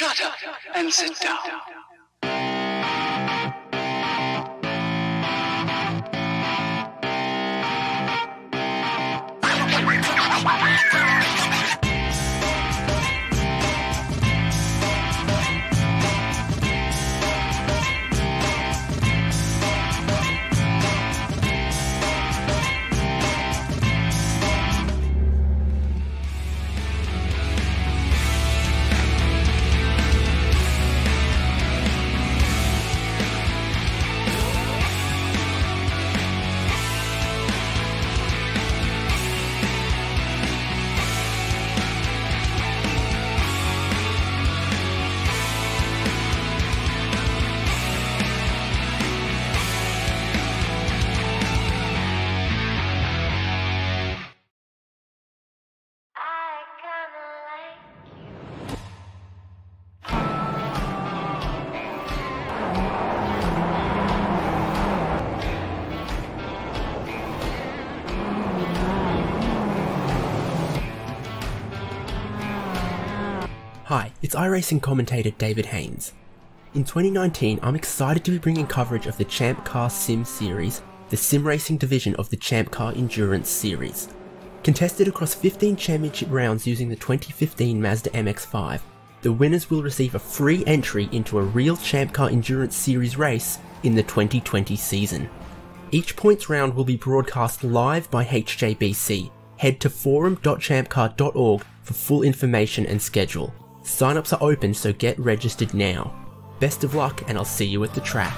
Shut up and sit down. Hi, it's iRacing commentator David Haynes. In 2019, I'm excited to be bringing coverage of the ChampCar Sim Series, the sim racing division of the ChampCar Endurance Series. Contested across 15 championship rounds using the 2015 Mazda MX-5, the winners will receive a free entry into a real ChampCar Endurance Series race in the 2020 season. Each points round will be broadcast live by HJBC. Head to forum.champcar.org for full information and schedule. Sign-ups are open, so get registered now. Best of luck, and I'll see you at the track.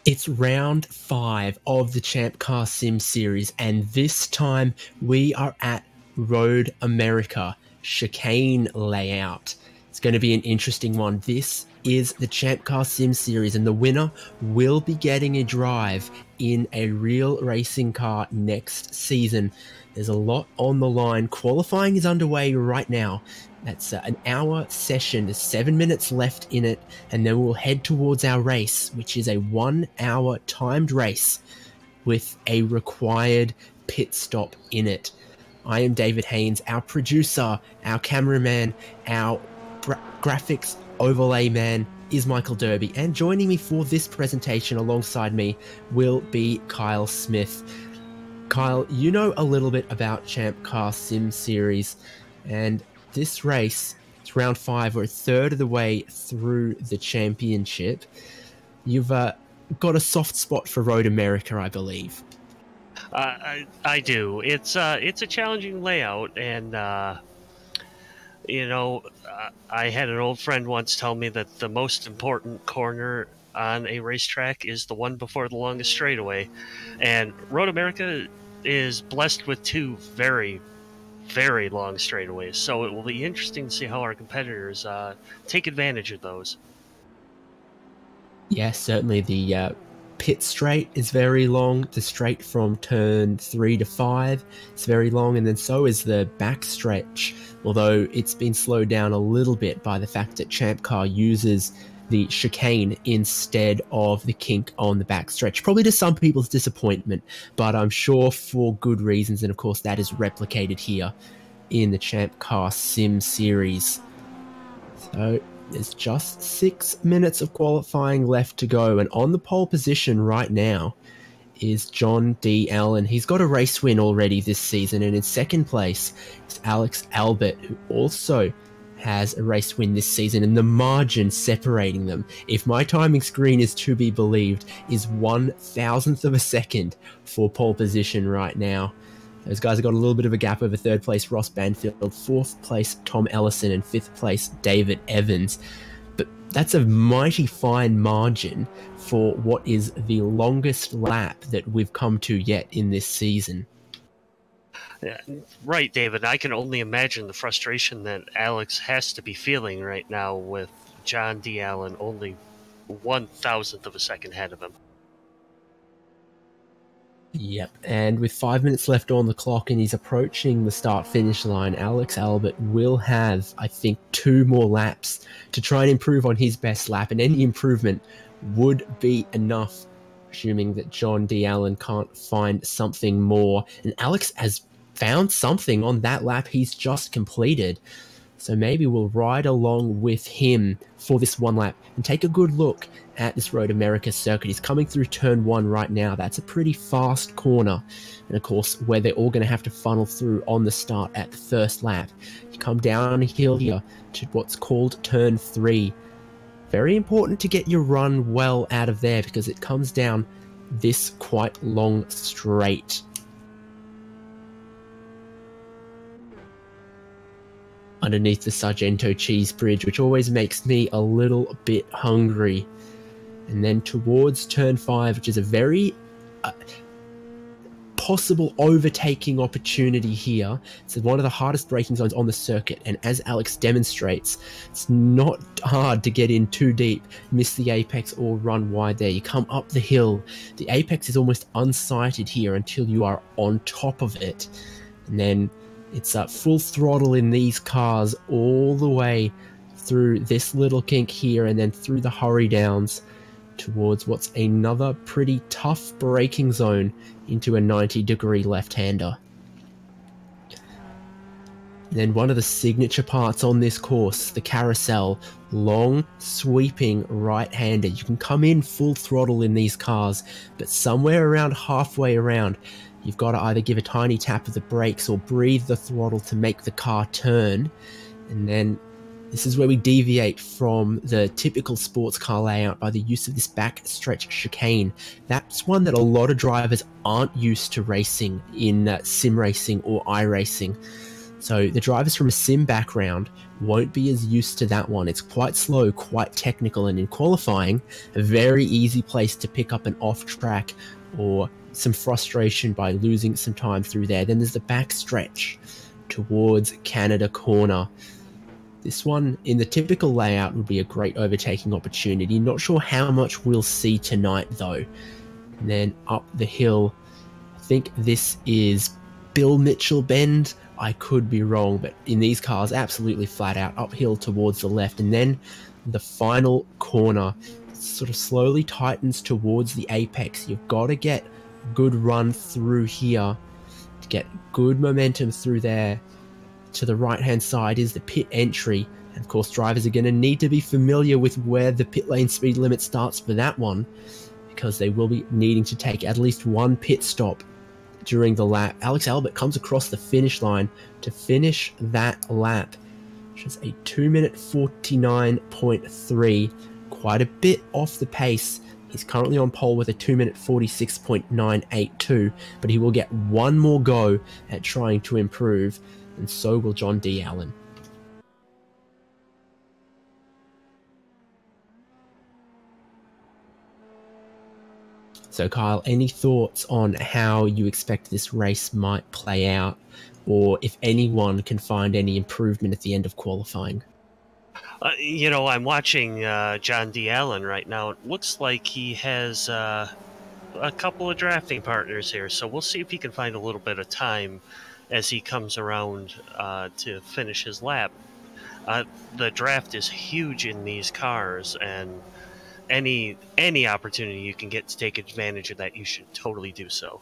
It's round 5 of the ChampCar Sim series, and this time we are at Road America chicane layout. It's going to be an interesting one. This is the ChampCar Sim series, and the winner will be getting a drive in a real racing car next season. There's a lot on the line. Qualifying is underway right now. That's an hour session. There's 7 minutes left in it, and then we'll head towards our race, which is a 1 hour timed race with a required pit stop in it. I am David Haynes. Our producer, our cameraman, our graphics overlay man is Michael Derby, and joining me for this presentation alongside me will be Kyle Smith. Kyle, you know a little bit about ChampCar Sim series, and this race, it's round 5, we're a third of the way through the championship. You've got a soft spot for Road America, I believe. I do. It's a challenging layout, and I had an old friend once tell me that the most important corner on a racetrack is the one before the longest straightaway, and Road America is blessed with 2 very, very long straightaways. So it will be interesting to see how our competitors take advantage of those. Yeah, certainly the pit straight is very long. The straight from turn 3 to 5 is very long, and then so is the backstretch, although it's been slowed down a little bit by the fact that ChampCar uses the chicane instead of the kink on the backstretch, probably to some people's disappointment, but I'm sure for good reasons, and of course that is replicated here in the ChampCar Sim series. So there's just 6 minutes of qualifying left to go, and on the pole position right now is John D. Allen. He's got a race win already this season, and in second place is Alex Albert, who also has a race win this season, and the margin separating them, if my timing screen is to be believed, is 1/1000th of a second for pole position right now. Those guys have got a little bit of a gap over third place Ross Banfield, fourth place Tom Ellison, and fifth place David Evans. But that's a mighty fine margin for what is the longest lap that we've come to yet in this season. Yeah, right, David. I can only imagine the frustration that Alex has to be feeling right now with John D. Allen only 1/1000th of a second ahead of him. Yep, and with 5 minutes left on the clock and he's approaching the start-finish line, Alex Albert will have, I think, 2 more laps to try and improve on his best lap, and any improvement would be enough, assuming that John D. Allen can't find something more. And Alex has found something on that lap he's just completed. So maybe we'll ride along with him for this one lap and take a good look at this Road America circuit. He's coming through turn 1 right now. That's a pretty fast corner. And of course, where they're all going to have to funnel through on the start at the first lap. You come downhill here to what's called turn 3. Very important to get your run well out of there because it comes down this quite long straight. Underneath the Sargento cheese bridge, which always makes me a little bit hungry. And then towards turn 5, which is a very possible overtaking opportunity here. It's one of the hardest braking zones on the circuit, and as Alex demonstrates, it's not hard to get in too deep, miss the apex, or run wide there. You come up the hill. The apex is almost unsighted here until you are on top of it. And then it's full throttle in these cars all the way through this little kink here and then through the hurry downs towards what's another pretty tough braking zone into a 90-degree left-hander. And then one of the signature parts on this course, the carousel, long sweeping right-hander. You can come in full throttle in these cars, but somewhere around halfway around, you've got to either give a tiny tap of the brakes or breathe the throttle to make the car turn. And then this is where we deviate from the typical sports car layout by the use of this backstretch chicane. That's one that a lot of drivers aren't used to racing in sim racing or iRacing. So the drivers from a sim background won't be as used to that one. It's quite slow, quite technical, and in qualifying, a very easy place to pick up an off-track or some frustration by losing some time through there. Then there's the backstretch towards Canada Corner. This one, in the typical layout, would be a great overtaking opportunity. Not sure how much we'll see tonight, though. And then up the hill, I think this is Bill Mitchell Bend. I could be wrong, but in these cars, absolutely flat out, uphill towards the left. And then the final corner sort of slowly tightens towards the apex. You've got to get a good run through here to get good momentum through there. To the right-hand side is the pit entry. And of course, drivers are going to need to be familiar with where the pit lane speed limit starts for that one, because they will be needing to take at least one pit stop during the lap. Alex Albert comes across the finish line to finish that lap, which is a 2-minute 49.3, quite a bit off the pace. He's currently on pole with a 2-minute 46.982, but he will get one more go at trying to improve, and so will John D. Allen. So Kyle, any thoughts on how you expect this race might play out, or if anyone can find any improvement at the end of qualifying? I'm watching John D. Allen right now. It looks like he has a couple of drafting partners here, so we'll see if he can find a little bit of time as he comes around to finish his lap. The draft is huge in these cars, and any opportunity you can get to take advantage of that, you should totally do so.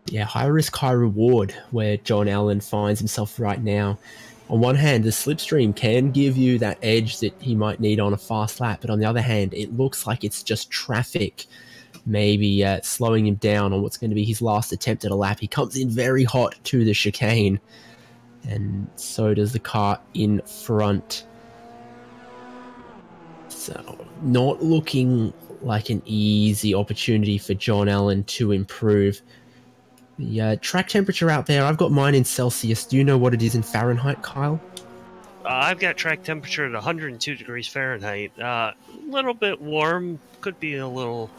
Yeah, high risk, high reward, where John Allen finds himself right now. On one hand, the slipstream can give you that edge that he might need on a fast lap, but on the other hand, it looks like it's just traffic maybe slowing him down on what's going to be his last attempt at a lap. He comes in very hot to the chicane, and so does the car in front. So not looking like an easy opportunity for John Allen to improve. The track temperature out there, I've got mine in Celsius. Do you know what it is in Fahrenheit, Kyle? I've got track temperature at 102 degrees Fahrenheit. A little bit warm, could be a little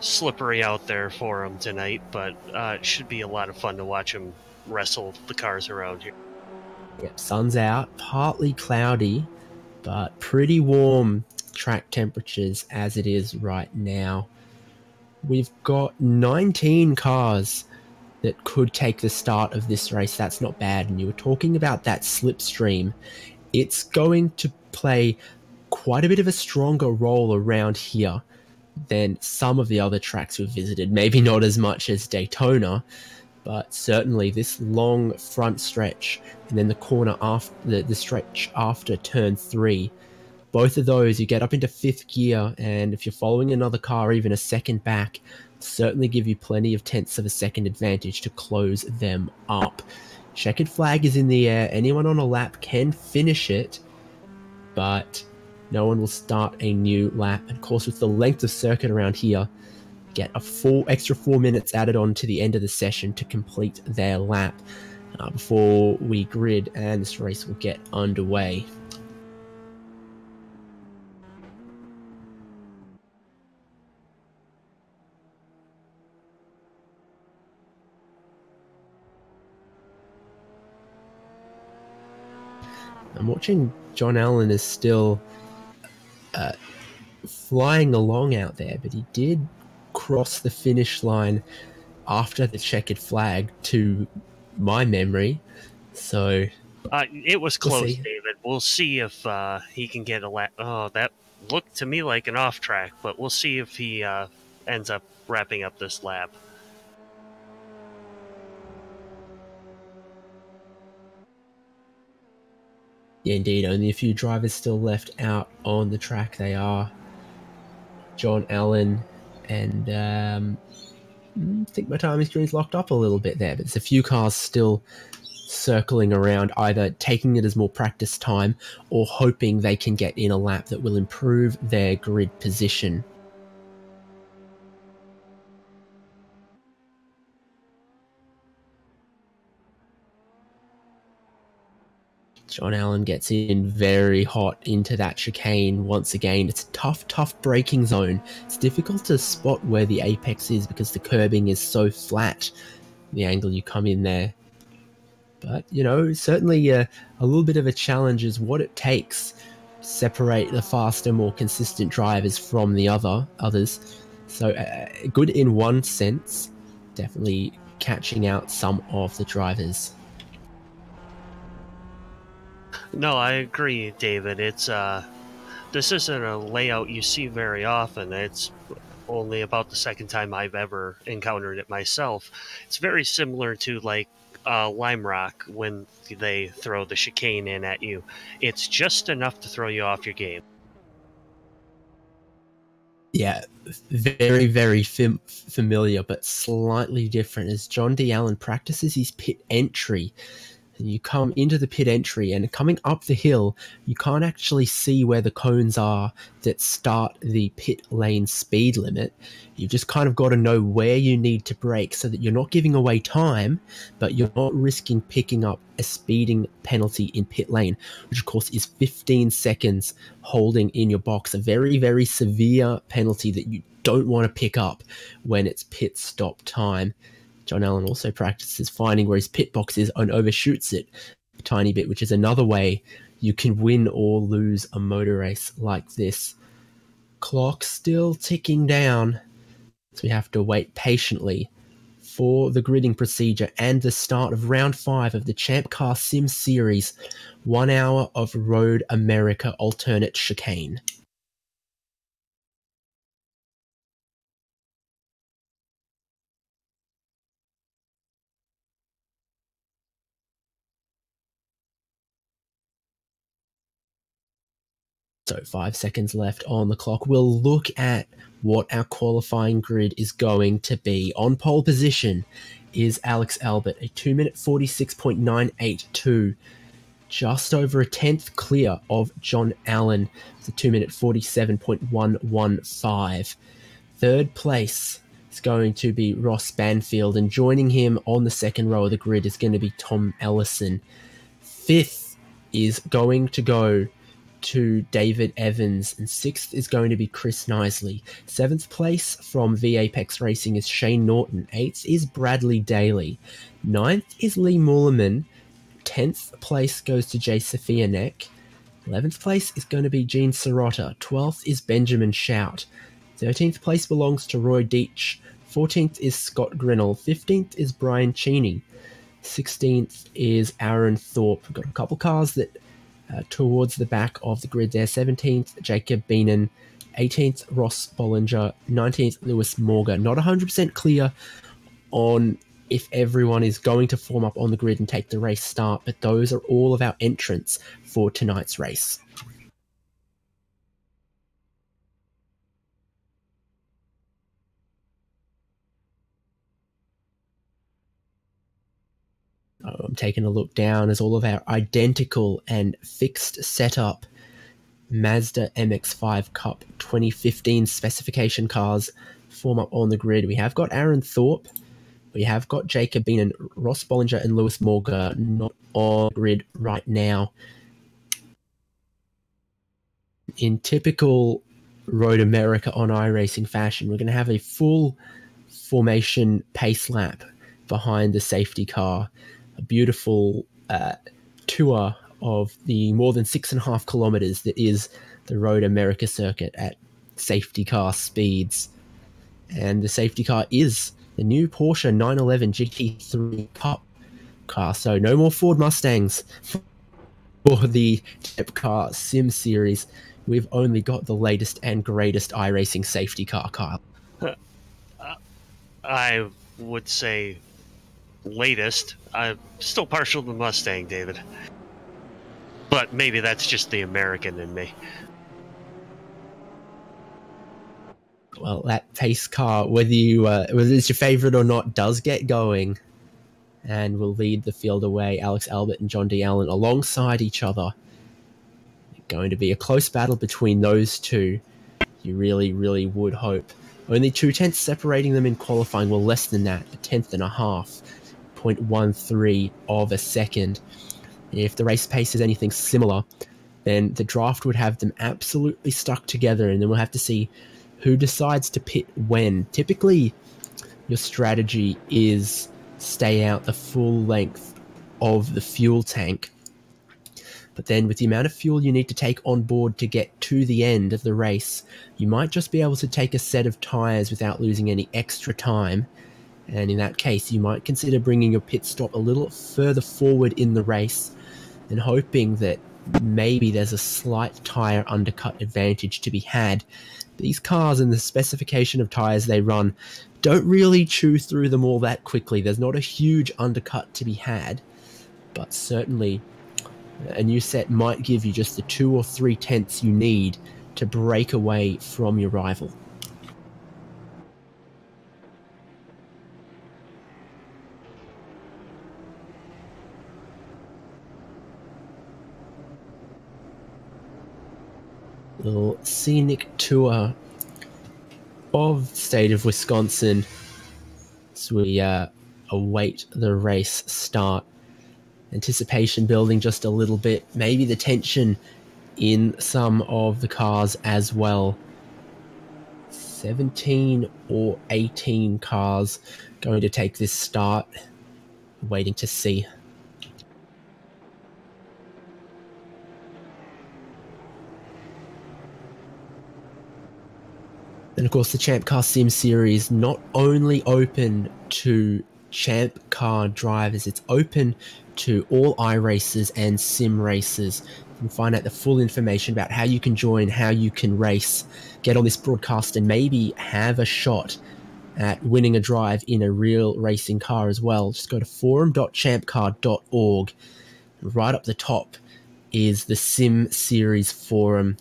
slippery out there for him tonight, but it should be a lot of fun to watch him wrestle the cars around here. Yep, sun's out, partly cloudy, but pretty warm track temperatures as it is right now. we've got 19 cars that could take the start of this race. That's not bad. And you were talking about that slipstream. It's going to play quite a bit of a stronger role around here than some of the other tracks we've visited. Maybe not as much as Daytona, but certainly this long front stretch and then the corner after the stretch after turn 3. Both of those, you get up into 5th gear, and if you're following another car even a second back, certainly give you plenty of tenths of a second advantage to close them up. Checkered flag is in the air. Anyone on a lap can finish it, but no one will start a new lap. And of course, with the length of circuit around here, get a extra 4 minutes added on to the end of the session to complete their lap before we grid, and this race will get underway. I'm watching John Allen is still flying along out there, but he did cross the finish line after the checkered flag, to my memory. So it was close, we'll David. We'll see if he can get a lap. Oh, that looked to me like an off track, but we'll see if he ends up wrapping up this lap. Yeah, indeed. Only a few drivers still left out on the track. They are John Allen and I think my timing screen's locked up a little bit there, but there's a few cars still circling around, either taking it as more practice time or hoping they can get in a lap that will improve their grid position. John Allen gets in very hot into that chicane once again. It's a tough braking zone. It's difficult to spot where the apex is because the curbing is so flat, the angle you come in there. But, you know, certainly a little bit of a challenge is what it takes to separate the faster, more consistent drivers from the others. So good in one sense, definitely catching out some of the drivers. No, I agree, David. It's this isn't a layout you see very often. It's only about the second time I've ever encountered it myself. It's very similar to like Lime Rock when they throw the chicane in at you. It's just enough to throw you off your game. Yeah, very familiar, but slightly different as John D. Allen practices his pit entry. And you come into the pit entry, and coming up the hill, you can't actually see where the cones are that start the pit lane speed limit. You've just kind of got to know where you need to brake so that you're not giving away time, but you're not risking picking up a speeding penalty in pit lane, which of course is 15 seconds holding in your box. A very severe penalty that you don't want to pick up when it's pit stop time. John Allen also practices finding where his pit box is and overshoots it a tiny bit, which is another way you can win or lose a motor race like this. Clock still ticking down, so we have to wait patiently for the gridding procedure and the start of round 5 of the ChampCar Sim Series 1 hour of Road America alternate chicane. So 5 seconds left on the clock. We'll look at what our qualifying grid is going to be. On pole position is Alex Albert, a 2-minute 46.982. Just over a tenth clear of John Allen, the 2-minute 47.115. Third place is going to be Ross Banfield, and joining him on the second row of the grid is going to be Tom Ellison. Fifth is going to go to David Evans, and 6th is going to be Chris Knisley. 7th place from V Apex Racing is Shane Norton. 8th is Bradley Daly. 9th is Lee Mullerman. 10th place goes to Jay Safianek. 11th place is going to be Gene Sirota. 12th is Benjamin Shout. 13th place belongs to Roy Deitch. 14th is Scott Grinnell. 15th is Brian Cheney. 16th is Aaron Thorpe. We've got a couple cars that towards the back of the grid there. 17th, Jacob Beenan. 18th, Ross Bollinger. 19th, Lewis Morgan. Not 100% clear on if everyone is going to form up on the grid and take the race start, but those are all of our entrants for tonight's race. I'm taking a look down as all of our identical and fixed setup Mazda MX-5 Cup 2015 specification cars form up on the grid. We have got Aaron Thorpe, we have got Jacob Beenan, Ross Bollinger and Lewis Morgan not on the grid right now. In typical Road America on iRacing fashion, we're going to have a full formation pace lap behind the safety car. A beautiful tour of the more than 6.5 kilometers that is the Road America circuit at safety car speeds. And the safety car is the new Porsche 911 GT3 Cup car. So no more Ford Mustangs for the ChampCar Sim Series. We've only got the latest and greatest iRacing safety car, Kyle. I would say latest. I'm still partial to the Mustang, David. But maybe that's just the American in me. Well, that pace car, whether it's your favorite or not, does get going and will lead the field away. Alex Albert and John D. Allen alongside each other. Going to be a close battle between those two. You really, really would hope. Only 0.2 separating them in qualifying. Well, less than that, a 0.5, 0.13 of a second. If the race pace is anything similar, then the draft would have them absolutely stuck together, and then we'll have to see who decides to pit when. Typically, your strategy is stay out the full length of the fuel tank. But then with the amount of fuel you need to take on board to get to the end of the race, you might just be able to take a set of tyres without losing any extra time. And in that case, you might consider bringing your pit stop a little further forward in the race and hoping that maybe there's a slight tyre undercut advantage to be had. These cars and the specification of tyres they run don't really chew through them all that quickly. There's not a huge undercut to be had, but certainly a new set might give you just the 2 or 3 tenths you need to break away from your rival. Little scenic tour of the state of Wisconsin as we await the race start. Anticipation building just a little bit, maybe the tension in some of the cars as well. 17 or 18 cars going to take this start. Waiting to see. And of course, the ChampCar Sim Series not only open to ChampCar drivers, it's open to all iRacers and sim racers. You can find out the full information about how you can join, how you can race, get on this broadcast, and maybe have a shot at winning a drive in a real racing car as well. Just go to forum.champcar.org. Right up the top is the Sim Series forum.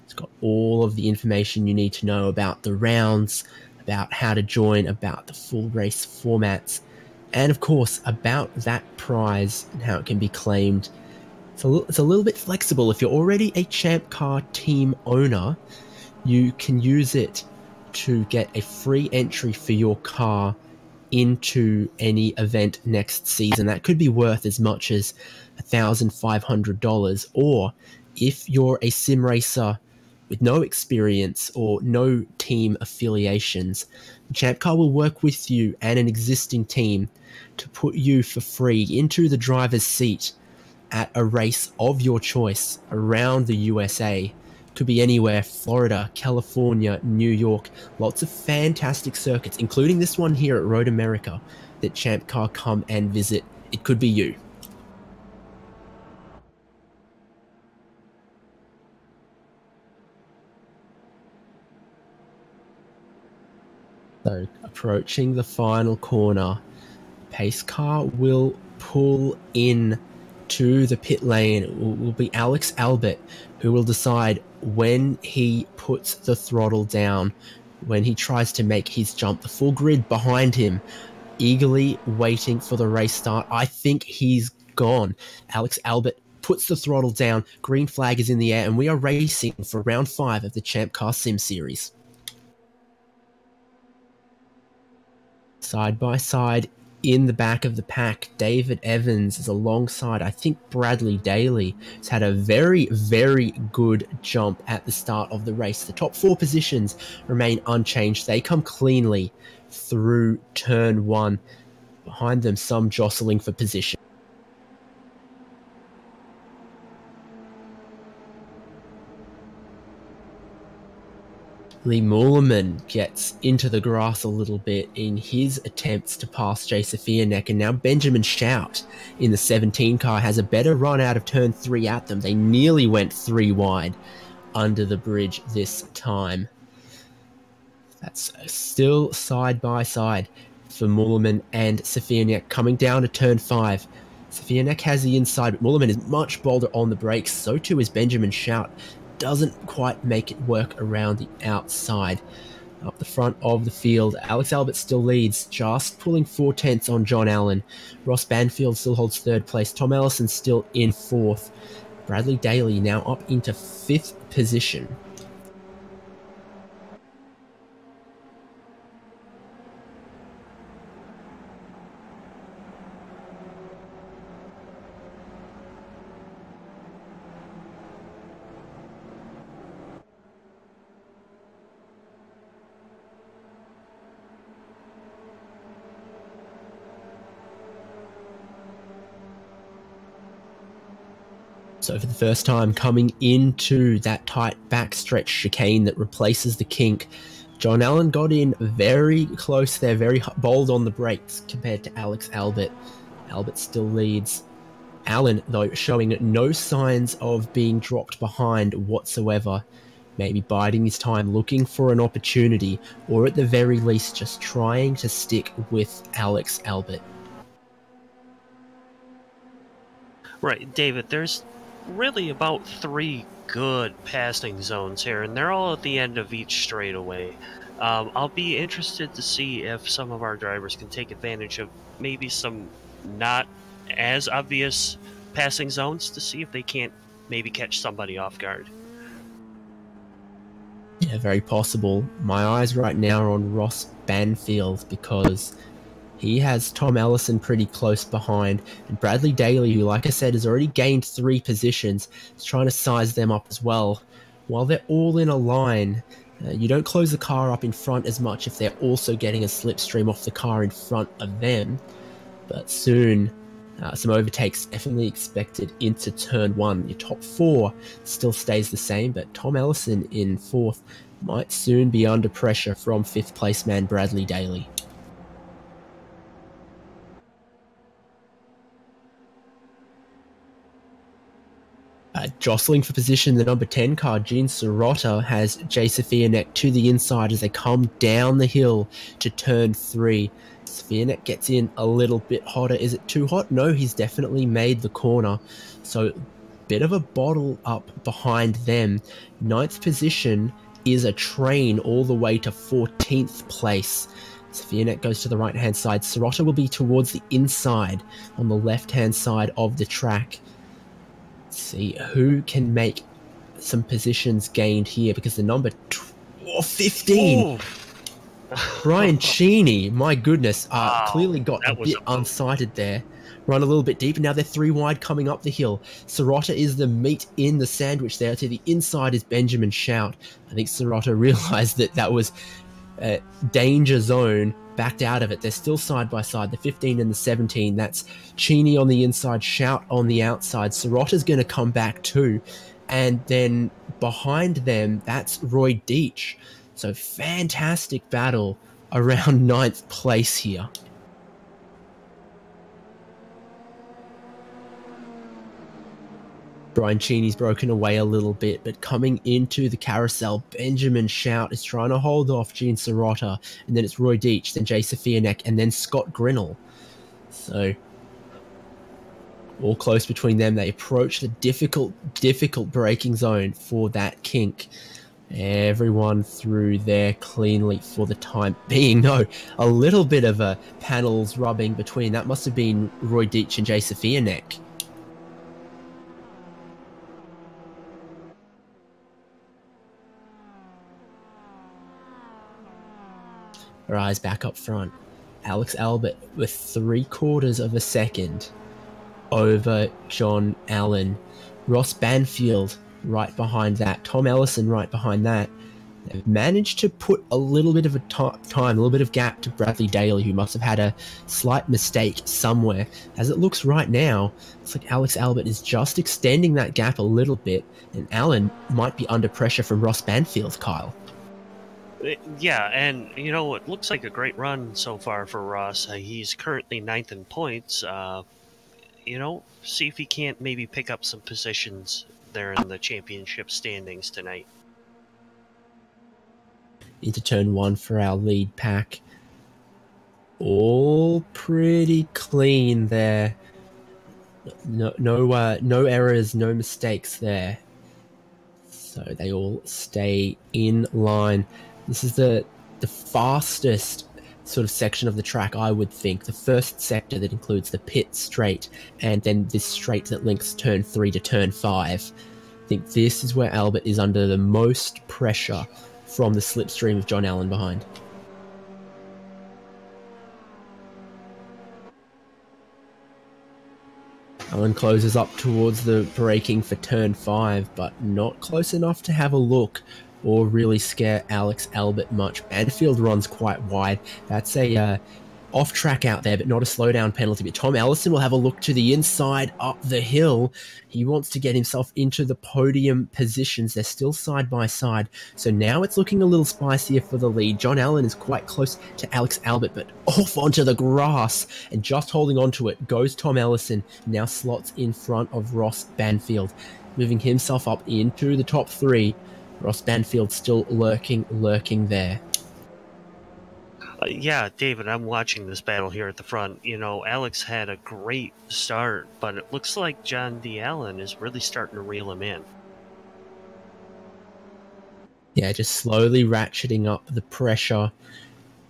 It's got all of the information you need to know about the rounds, about how to join, about the full race formats, and of course about that prize and how it can be claimed. It's a little bit flexible. If you're already a ChampCar team owner, you can use it to get a free entry for your car into any event next season. That could be worth as much as $1,500. Or if you're a sim racer with no experience or no team affiliations, ChampCar will work with you and an existing team to put you for free into the driver's seat at a race of your choice around the USA Could be anywhere: Florida, California, New York. Lots of fantastic circuits, including this one here at Road America, that ChampCar come and visit. It could be you. So, approaching the final corner, pace car will pull in to the pit lane. It will be Alex Albert who will decide when he puts the throttle down, when he tries to make his jump. The full grid behind him, eagerly waiting for the race start. I think he's gone. Alex Albert puts the throttle down, green flag is in the air, and we are racing for round 5 of the ChampCar Sim Series. Side by side in the back of the pack, David Evans is alongside, I think, Bradley Daly. He's had a very, very good jump at the start of the race. The top 4 positions remain unchanged. They come cleanly through turn 1. Behind them, some jostling for position. Lee Mullerman gets into the grass a little bit in his attempts to pass Jay Safianek, and now Benjamin Shout in the 17 car has a better run out of turn 3 at them. They nearly went 3 wide under the bridge this time. That's still side by side for Mullerman and Safianek coming down to turn 5. Safianek has the inside, but Mullerman is much bolder on the brakes. So too is Benjamin Shout. Doesn't quite make it work around the outside. Up the front of the field, Alex Albert still leads, just pulling 4/10 on John Allen. Ross Banfield still holds 3rd place. Tom Ellison still in 4th. Bradley Daly now up into 5th position. So for the first time coming into that tight backstretch chicane that replaces the kink, John Allen got in very close there, very bold on the brakes compared to Alex Albert. Albert still leads. Allen, though, showing no signs of being dropped behind whatsoever. Maybe biding his time, looking for an opportunity, or at the very least just trying to stick with Alex Albert. Right, David, there's really about 3 good passing zones here, and they're all at the end of each straightaway. I'll be interested to see if some of our drivers can take advantage of maybe some not as obvious passing zones to see if they can't maybe catch somebody off guard. Yeah, very possible. My eyes right now are on Ross Banfield because he has Tom Ellison pretty close behind, and Bradley Daly, who, like I said, has already gained 3 positions, is trying to size them up as well. While they're all in a line, you don't close the car up in front as much if they're also getting a slipstream off the car in front of them. But soon, some overtakes definitely expected into turn 1. Your top 4 still stays the same, but Tom Ellison in 4th might soon be under pressure from 5th place man Bradley Daly. Jostling for position, the number 10 car, Gene Sirota, has Jay Safianek to the inside as they come down the hill to turn 3. Safianek gets in a little bit hotter. Is it too hot? No, he's definitely made the corner. So, bit of a bottle up behind them. 9th position is a train all the way to 14th place. Safianek goes to the right-hand side. Sirota will be towards the inside on the left-hand side of the track. See who can make some positions gained here, because the number 15, Brian Cheney, my goodness, clearly got a bit unsighted there. Run a little bit deeper. Now they're 3 wide coming up the hill. Sirota is the meat in the sandwich there. To the inside is Benjamin Shout. I think Sirota realized that that was a danger zone backed out of it. They're still side by side, the 15 and the 17. That's Cheney on the inside, Shout on the outside. Sirota's going to come back too. And then behind them, that's Roy Deitch. So fantastic battle around 9th place here. Brian Cheney's broken away a little bit, but coming into the carousel, Benjamin Shout is trying to hold off Gene Sirota, and then it's Roy Deitch, then Jay Safianek, and then Scott Grinnell. So all close between them. They approach the difficult braking zone for that kink. Everyone through there cleanly for the time being. No, a little bit of a panels rubbing between. That must have been Roy Deitch and Jay Safianek. Rise back up front. Alex Albert with 3/4 of a second over John Allen. Ross Banfield right behind that. Tom Ellison right behind that. They've managed to put a little bit of a time, a little bit of gap to Bradley Daly, who must have had a slight mistake somewhere. As it looks right now, it's like Alex Albert is just extending that gap a little bit, and Allen might be under pressure from Ross Banfield, Kyle. Yeah, and you know, it looks like a great run so far for Ross. He's currently 9th in points. You know, see if he can't maybe pick up some positions there in the championship standings tonight. Into turn 1 for our lead pack. All pretty clean there. No errors, no mistakes there. So they all stay in line. This is the fastest sort of section of the track, I would think. The first sector that includes the pit straight, and then this straight that links turn 3 to turn 5. I think this is where Albert is under the most pressure from the slipstream of John Allen behind. Allen closes up towards the braking for turn 5, but not close enough to have a look or really scare Alex Albert much. Banfield runs quite wide. That's a off track out there, but not a slowdown penalty. But Tom Ellison will have a look to the inside up the hill. He wants to get himself into the podium positions. They're still side by side. So now it's looking a little spicier for the lead. John Allen is quite close to Alex Albert, but off onto the grass, and just holding onto it goes Tom Ellison. Now slots in front of Ross Banfield, moving himself up into the top 3. Ross Banfield still lurking there. Yeah, David, I'm watching this battle here at the front. You know, Alex had a great start, but it looks like John D. Allen is really starting to reel him in. Yeah, just slowly ratcheting up the pressure.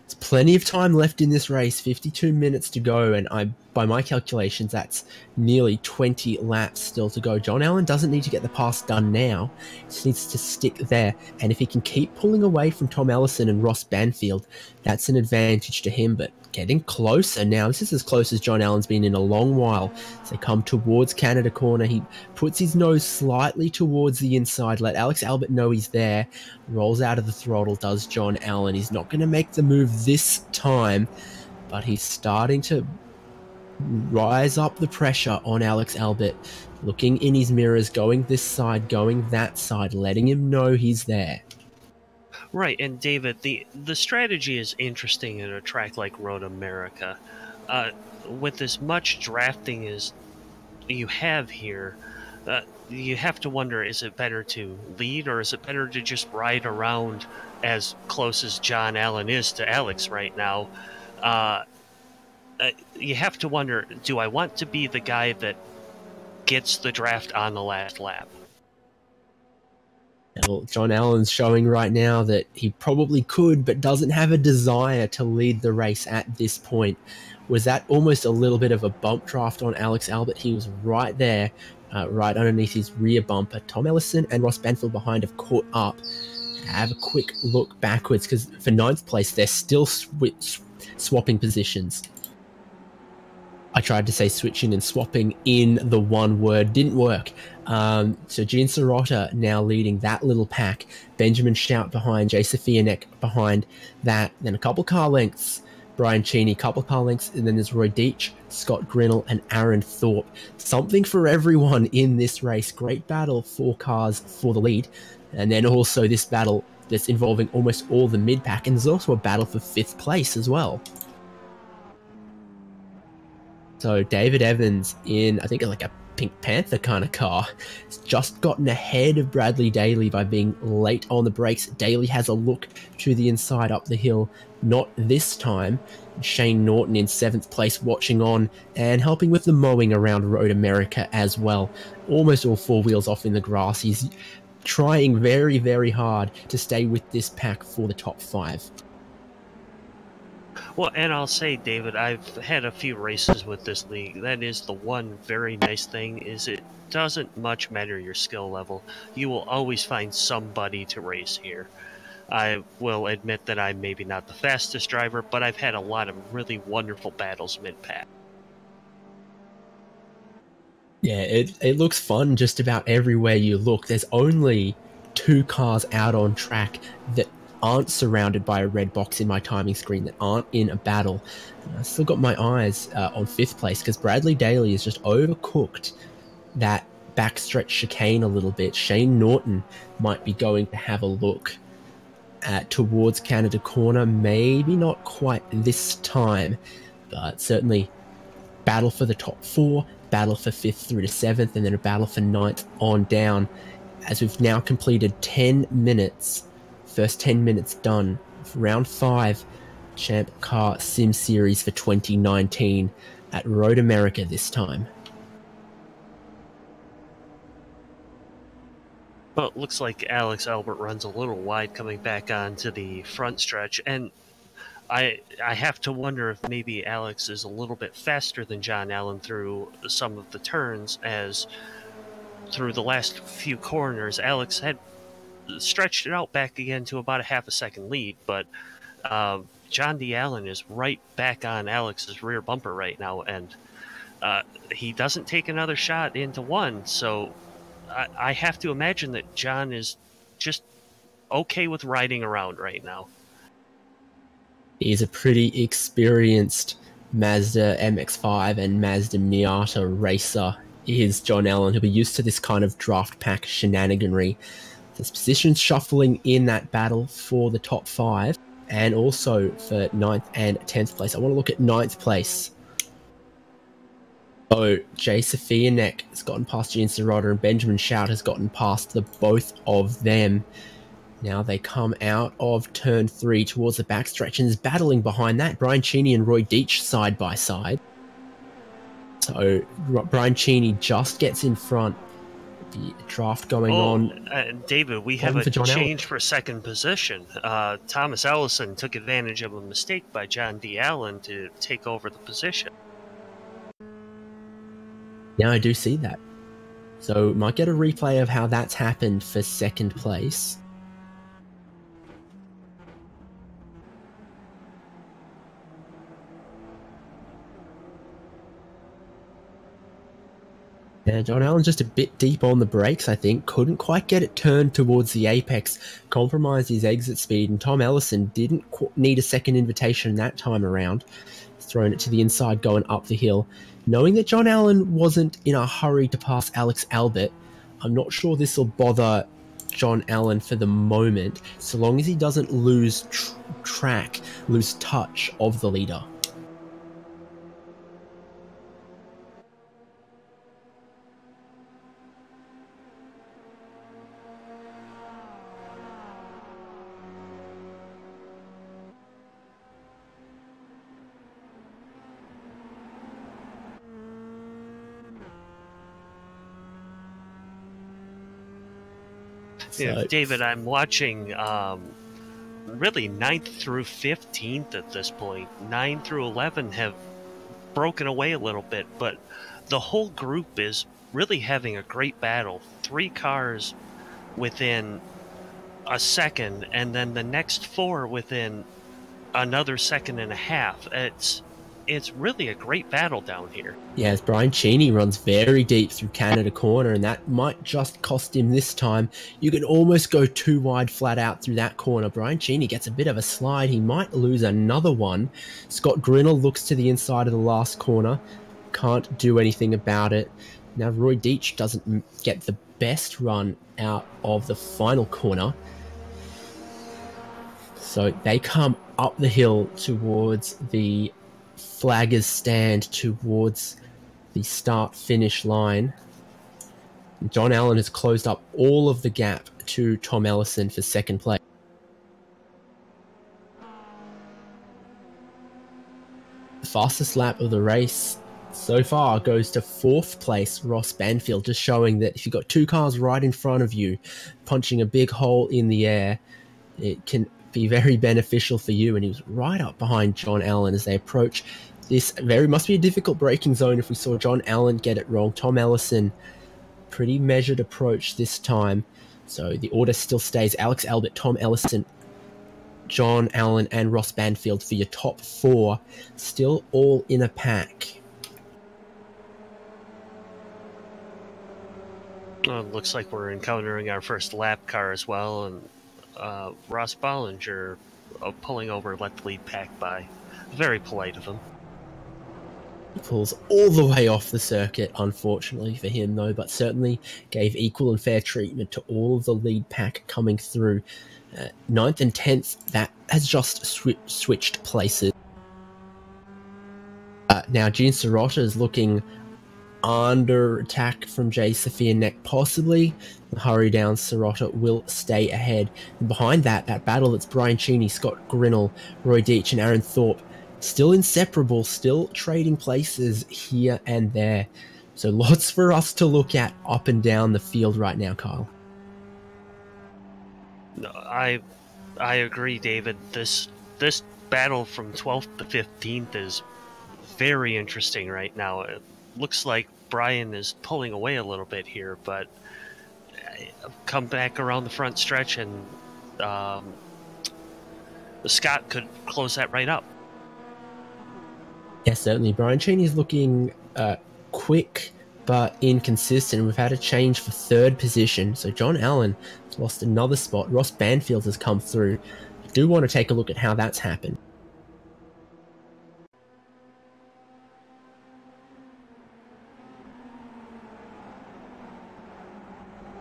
There's plenty of time left in this race, 52 minutes to go, and by my calculations, that's nearly 20 laps still to go. John Allen doesn't need to get the pass done now. He just needs to stick there, and if he can keep pulling away from Tom Ellison and Ross Banfield, that's an advantage to him, but getting closer now. This is as close as John Allen's been in a long while. As they come towards Canada corner, he puts his nose slightly towards the inside, let Alex Albert know he's there, rolls out of the throttle, does John Allen. He's not going to make the move this time, but he's starting to rise up the pressure on Alex Albert, looking in his mirrors, going this side, going that side, letting him know he's there. Right, and David, the strategy is interesting in a track like Road America. With as much drafting as you have here, you have to wonder, is it better to lead, or is it better to just ride around as close as John Allen is to Alex right now? You have to wonder, do I want to be the guy that gets the draft on the last lap? Well, John Allen's showing right now that he probably could, but doesn't have a desire to lead the race at this point. Was that almost a little bit of a bump draft on Alex Albert? He was right there, right underneath his rear bumper. Tom Ellison and Ross Banfield behind have caught up. Have a quick look backwards, because for 9th place, they're still swapping positions. I tried to say switching and swapping in the one word. Didn't work. So Gene Sirota now leading that little pack. Benjamin Shout behind. Jay Safianek behind that. Then a couple car lengths Brian Cheney, couple car lengths, and then there's Roy Deitch, Scott Grinnell, and Aaron Thorpe. Something for everyone in this race. Great battle, 4 cars for the lead. And then also this battle that's involving almost all the mid-pack, and there's also a battle for 5th place as well. So David Evans in, I think, like a Pink Panther kind of car, has just gotten ahead of Bradley Daly by being late on the brakes. Daly has a look to the inside up the hill. Not this time. Shane Norton in 7th place watching on and helping with the mowing around Road America as well. Almost all 4 wheels off in the grass. He's trying very, very hard to stay with this pack for the top 5. Well, and I'll say, David, I've had a few races with this league. That is the one very nice thing, is it doesn't much matter your skill level. You will always find somebody to race here. I will admit that I'm maybe not the fastest driver, but I've had a lot of really wonderful battles mid-pack. Yeah, it looks fun just about everywhere you look. There's only 2 cars out on track that aren't surrounded by a red box in my timing screen, that aren't in a battle. I've still got my eyes on 5th place because Bradley Daly has just overcooked that backstretch chicane a little bit. Shane Norton might be going to have a look towards Canada Corner. Maybe not quite this time, but certainly battle for the top 4, battle for 5th through to 7th, and then a battle for 9th on down, as we've now completed 10 minutes. First 10 minutes done. Round 5, ChampCar Sim Series for 2019 at Road America this time. Well, it looks like Alex Albert runs a little wide coming back onto the front stretch, and I have to wonder if maybe Alex is a little bit faster than John Allen through some of the turns, as through the last few corners, Alex had stretched it out back again to about a half a second lead, but John D. Allen is right back on Alex's rear bumper right now, and he doesn't take another shot into 1, so I have to imagine that John is just okay with riding around right now. He's a pretty experienced Mazda MX-5 and Mazda Miata racer, is John Allen. He'll be used to this kind of draft pack shenaniganry. There's positions shuffling in that battle for the top 5 and also for 9th and 10th place. I want to look at 9th place. So Jay Safianek has gotten past Gene Serrata and Benjamin Shout has gotten past the both of them. Now they come out of turn 3 towards the backstretch and is battling behind that. Brian Cheney and Roy Deitch side by side. So Brian Cheney just gets in front. The draft going on. David, we have a change for second position. Thomas Ellison took advantage of a mistake by John D. Allen to take over the position. Yeah, I do see that. So might get a replay of how that's happened for second place. Yeah, John Allen's just a bit deep on the brakes, I think. Couldn't quite get it turned towards the apex, compromised his exit speed, and Tom Ellison didn't need a second invitation that time around. He's thrown it to the inside going up the hill. Knowing that John Allen wasn't in a hurry to pass Alex Albert, I'm not sure this will bother John Allen for the moment, so long as he doesn't lose lose touch of the leader. Yeah, David, I'm watching really 9th through 15th at this point. 9 through 11 have broken away a little bit, but the whole group is really having a great battle. 3 cars within a second, and then the next 4 within another second and a half. it's really a great battle down here. Yeah, as Brian Cheney runs very deep through Canada corner, and that might just cost him this time. You can almost go too wide flat out through that corner. Brian Cheney gets a bit of a slide. He might lose another one. Scott Grinnell looks to the inside of the last corner. Can't do anything about it. Now Roy Deitch doesn't get the best run out of the final corner. So they come up the hill towards the flaggers stand, towards the start-finish line. John Allen has closed up all of the gap to Tom Ellison for second place. The fastest lap of the race so far goes to fourth place, Ross Banfield, just showing that if you've got two cars right in front of you, punching a big hole in the air, it can be very beneficial for you. And he was right up behind John Allen as they approach this must be a difficult braking zone if we saw John Allen get it wrong. Tom Ellison, pretty measured approach this time. So the order still stays Alex Albert, Tom Ellison, John Allen, and Ross Banfield for your top four. Still all in a pack. Looks like we're encountering our first lap car as well, and Ross Bollinger pulling over, let the lead pack by. Very polite of him. He pulls all the way off the circuit, unfortunately for him, though, but certainly gave equal and fair treatment to all of the lead pack coming through. 9th and 10th, that has just switched places. Now, Gene Sirota is looking under attack from Jay Safia-Neck, possibly. The hurry down Sirota will stay ahead. And behind that battle, that's Brian Cheney, Scott Grinnell, Roy Deitch, and Aaron Thorpe. Still inseparable, still trading places here and there. So lots for us to look at up and down the field right now, Kyle. I agree, David. This battle from 12th to 15th is very interesting right now. It looks like Brian is pulling away a little bit here, but come back around the front stretch and Scott could close that right up. Yes, certainly. Brian Cheney's looking quick but inconsistent. We've had a change for third position, so John Allen has lost another spot. Ross Banfield has come through. I do want to take a look at how that's happened.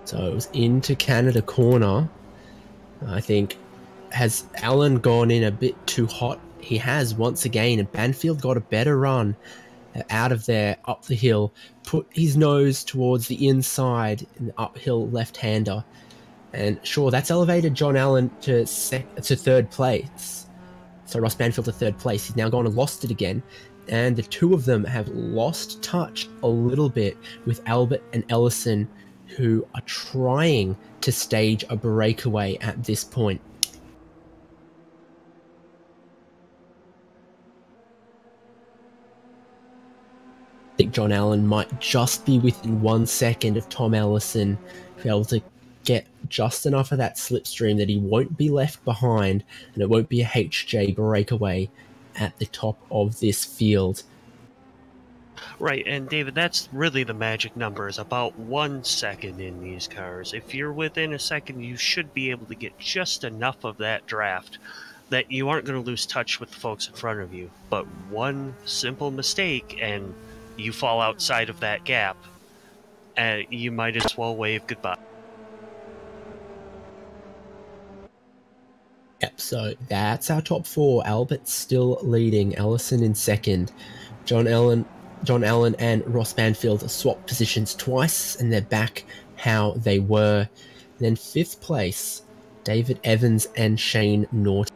So it was into Canada corner. I think, has Allen gone in a bit too hot? He has once again, and Banfield got a better run out of there up the hill, put his nose towards the inside in the uphill left-hander. And sure, that's elevated John Allen to third place. So Ross Banfield to third place. He's now gone and lost it again. And the two of them have lost touch a little bit with Albert and Ellison, who are trying to stage a breakaway at this point. I think John Allen might just be within 1 second of Tom Ellison, be able to get just enough of that slipstream that he won't be left behind, and it won't be a HJ breakaway at the top of this field. Right, and David, that's really the magic number, is about 1 second in these cars. If you're within a second, you should be able to get just enough of that draft that you aren't going to lose touch with the folks in front of you. But one simple mistake, and you fall outside of that gap, and you might as well wave goodbye. Yep, so that's our top four. Albert still leading, Ellison in second. John Allen and Ross Banfield swapped positions twice, and they're back how they were. Then fifth place, David Evans and Shane Norton.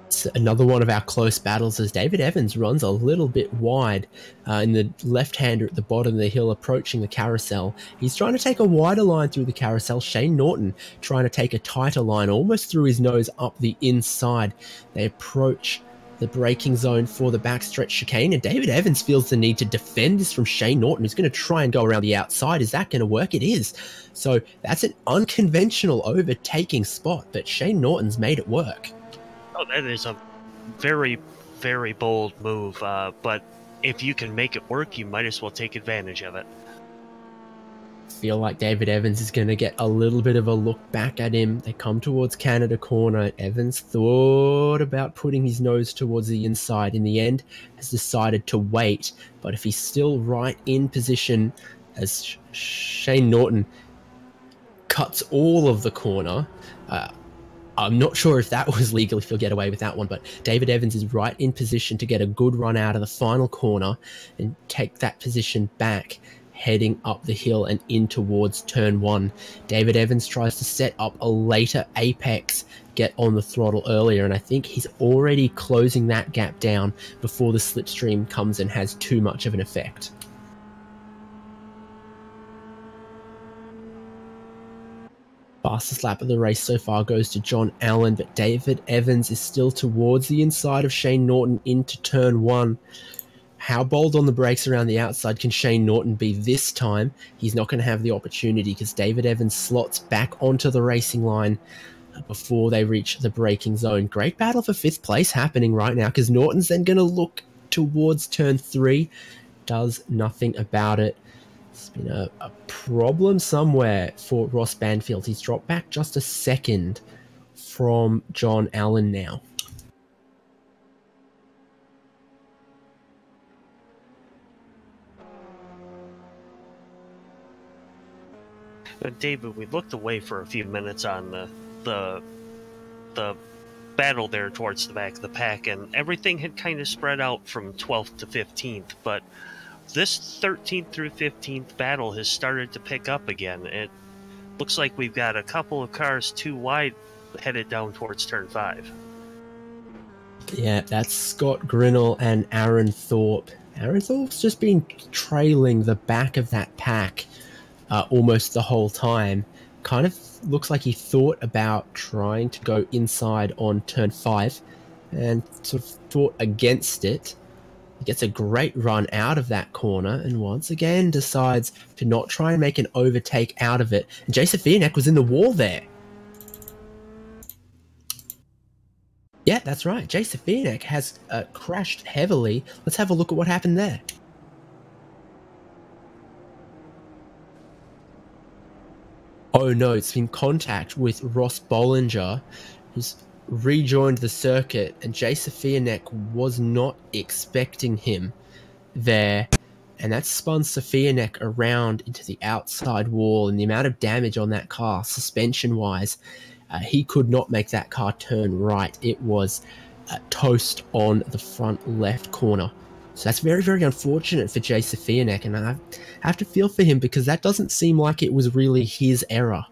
It's another one of our close battles as David Evans runs a little bit wide in the left-hander at the bottom of the hill approaching the carousel. He's trying to take a wider line through the carousel. Shane Norton trying to take a tighter line almost through his nose up the inside. They approach the braking zone for the backstretch chicane, and David Evans feels the need to defend this from Shane Norton, who's going to try and go around the outside. Is that going to work? It is. So that's an unconventional overtaking spot, but Shane Norton's made it work. Oh, that is a very, very bold move, but if you can make it work, you might as well take advantage of it. Feel like David Evans is going to get a little bit of a look back at him. They come towards Canada corner. Evans thought about putting his nose towards the inside. In the end, has decided to wait. But if he's still right in position as Shane Norton cuts all of the corner, I'm not sure if that was legal, if he'll get away with that one, but David Evans is right in position to get a good run out of the final corner and take that position back, heading up the hill and in towards turn 1. David Evans tries to set up a later apex, get on the throttle earlier, and I think he's already closing that gap down before the slipstream comes and has too much of an effect. Fastest lap of the race so far goes to John Allen, but David Evans is still towards the inside of Shane Norton into turn 1. How bold on the brakes around the outside can Shane Norton be this time? He's not going to have the opportunity because David Evans slots back onto the racing line before they reach the braking zone. Great battle for 5th place happening right now because Norton's then going to look towards turn 3. Does nothing about it. It's been a problem somewhere for Ross Banfield. He's dropped back just a second from John Allen now. David, we looked away for a few minutes on the battle there towards the back of the pack, and everything had kind of spread out from 12th to 15th, but this 13th through 15th battle has started to pick up again. It looks like we've got a couple of cars too wide headed down towards turn 5. Yeah, that's Scott Grinnell and Aaron Thorpe. Aaron Thorpe's just been trailing the back of that pack almost the whole time. Kind of looks like he thought about trying to go inside on turn 5 and sort of fought against it. He gets a great run out of that corner and once again decides to not try and make an overtake out of it. And Jay Safianek was in the wall there. Yeah, that's right. Jay Safianek has crashed heavily. Let's have a look at what happened there. Oh no, it's been contact with Ross Bollinger, who's rejoined the circuit, and Jay Safianek was not expecting him there, and that spun Safianek around into the outside wall, and the amount of damage on that car, suspension-wise, he could not make that car turn right. It was toast on the front left corner. So that's very, very unfortunate for Jay Safianek, and I have to feel for him because that doesn't seem like it was really his error.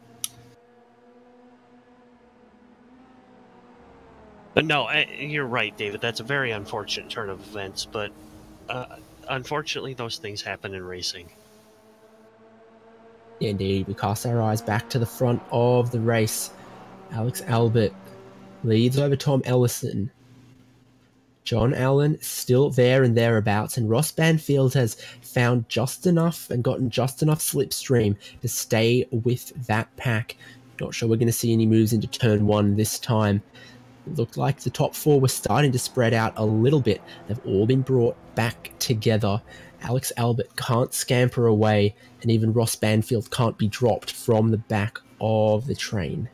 No, you're right, David. That's a very unfortunate turn of events, but unfortunately those things happen in racing. Yeah, indeed. We cast our eyes back to the front of the race. Alex Albert leads over Tom Ellison. John Allen still there and thereabouts, and Ross Banfield has found just enough and gotten just enough slipstream to stay with that pack. Not sure we're going to see any moves into turn 1 this time. It looked like the top 4 were starting to spread out a little bit. They've all been brought back together. Alex Albert can't scamper away, and even Ross Banfield can't be dropped from the back of the train.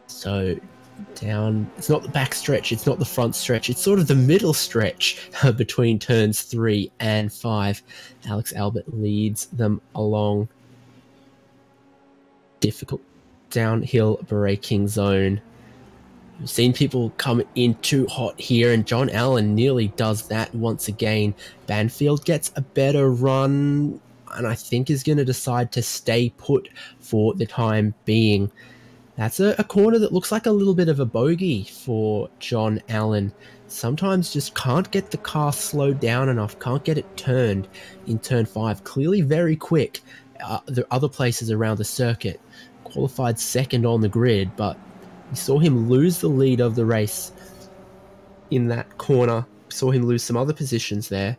So down, it's not the back stretch, it's not the front stretch, it's sort of the middle stretch between turns 3 and 5. Alex Albert leads them along. Difficult downhill braking zone. We've seen people come in too hot here, and John Allen nearly does that once again. Banfield gets a better run, and I think is going to decide to stay put for the time being. That's a corner that looks like a little bit of a bogey for John Allen. Sometimes just can't get the car slowed down enough, can't get it turned in turn 5. Clearly very quick. The other places around the circuit. Qualified second on the grid, but we saw him lose the lead of the race in that corner. We saw him lose some other positions there.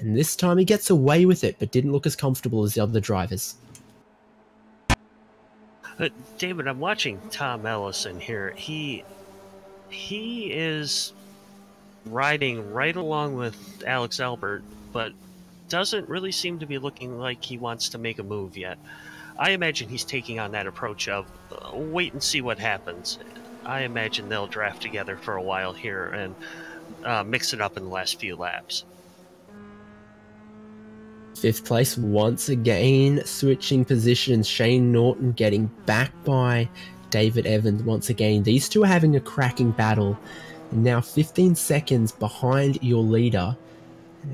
And this time he gets away with it, but didn't look as comfortable as the other drivers. David, I'm watching Tom Ellison here. He is riding right along with Alex Albert, but doesn't really seem to be looking like he wants to make a move yet. I imagine he's taking on that approach of wait and see what happens. I imagine they'll draft together for a while here and mix it up in the last few laps. 5th place once again, switching positions. Shane Norton getting back by David Evans once again. These two are having a cracking battle. And now 15 seconds behind your leader.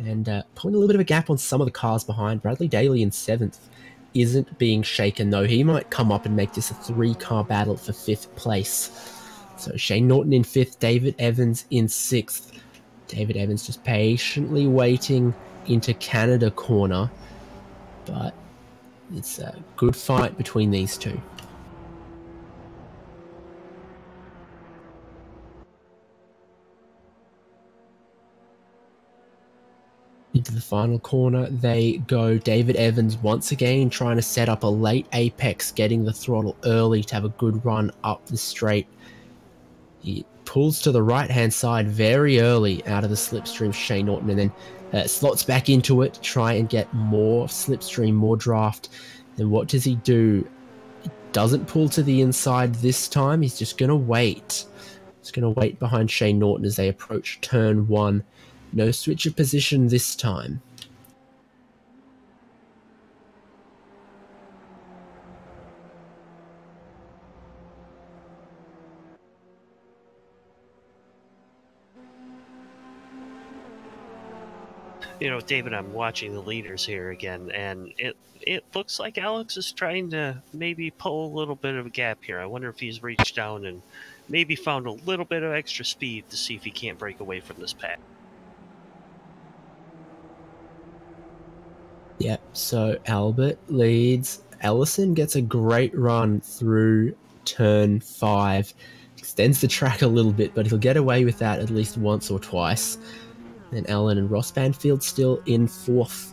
And putting a little bit of a gap on some of the cars behind. Bradley Daly in 7th isn't being shaken, though. He might come up and make this a 3-car battle for 5th place. So Shane Norton in 5th, David Evans in 6th. David Evans just patiently waiting into Canada corner, but it's a good fight between these two. Into the final corner they go. David Evans once again trying to set up a late apex, getting the throttle early to have a good run up the straight. He pulls to the right-hand side very early out of the slipstream, Shane Norton, and then slots back into it to try and get more slipstream, more draft. Then what does he do? He doesn't pull to the inside this time. He's just going to wait. He's going to wait behind Shane Norton as they approach turn 1. No switch of position this time. You know, David, I'm watching the leaders here again, and it looks like Alex is trying to maybe pull a little bit of a gap here. I wonder if he's reached down and maybe found a little bit of extra speed to see if he can't break away from this pack. Yep, so Albert leads. Ellison gets a great run through turn 5. Extends the track a little bit, but he'll get away with that at least once or twice. Then Alan and Ross Banfield still in 4th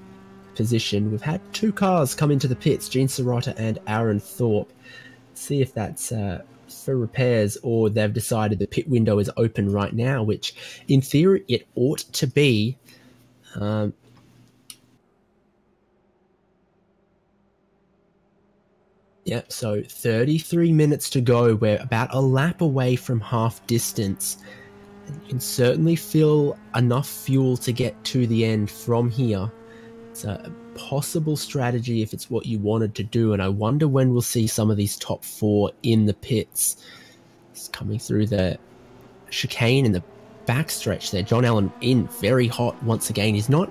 position. We've had 2 cars come into the pits, Gene Sirota and Aaron Thorpe. Let's see if that's for repairs or they've decided the pit window is open right now, which in theory it ought to be. Yep, so 33 minutes to go. We're about a lap away from half distance. You can certainly fill enough fuel to get to the end from here. It's a possible strategy if it's what you wanted to do, and I wonder when we'll see some of these top 4 in the pits. It's coming through the chicane in the backstretch there. John Allen in very hot once again. He's not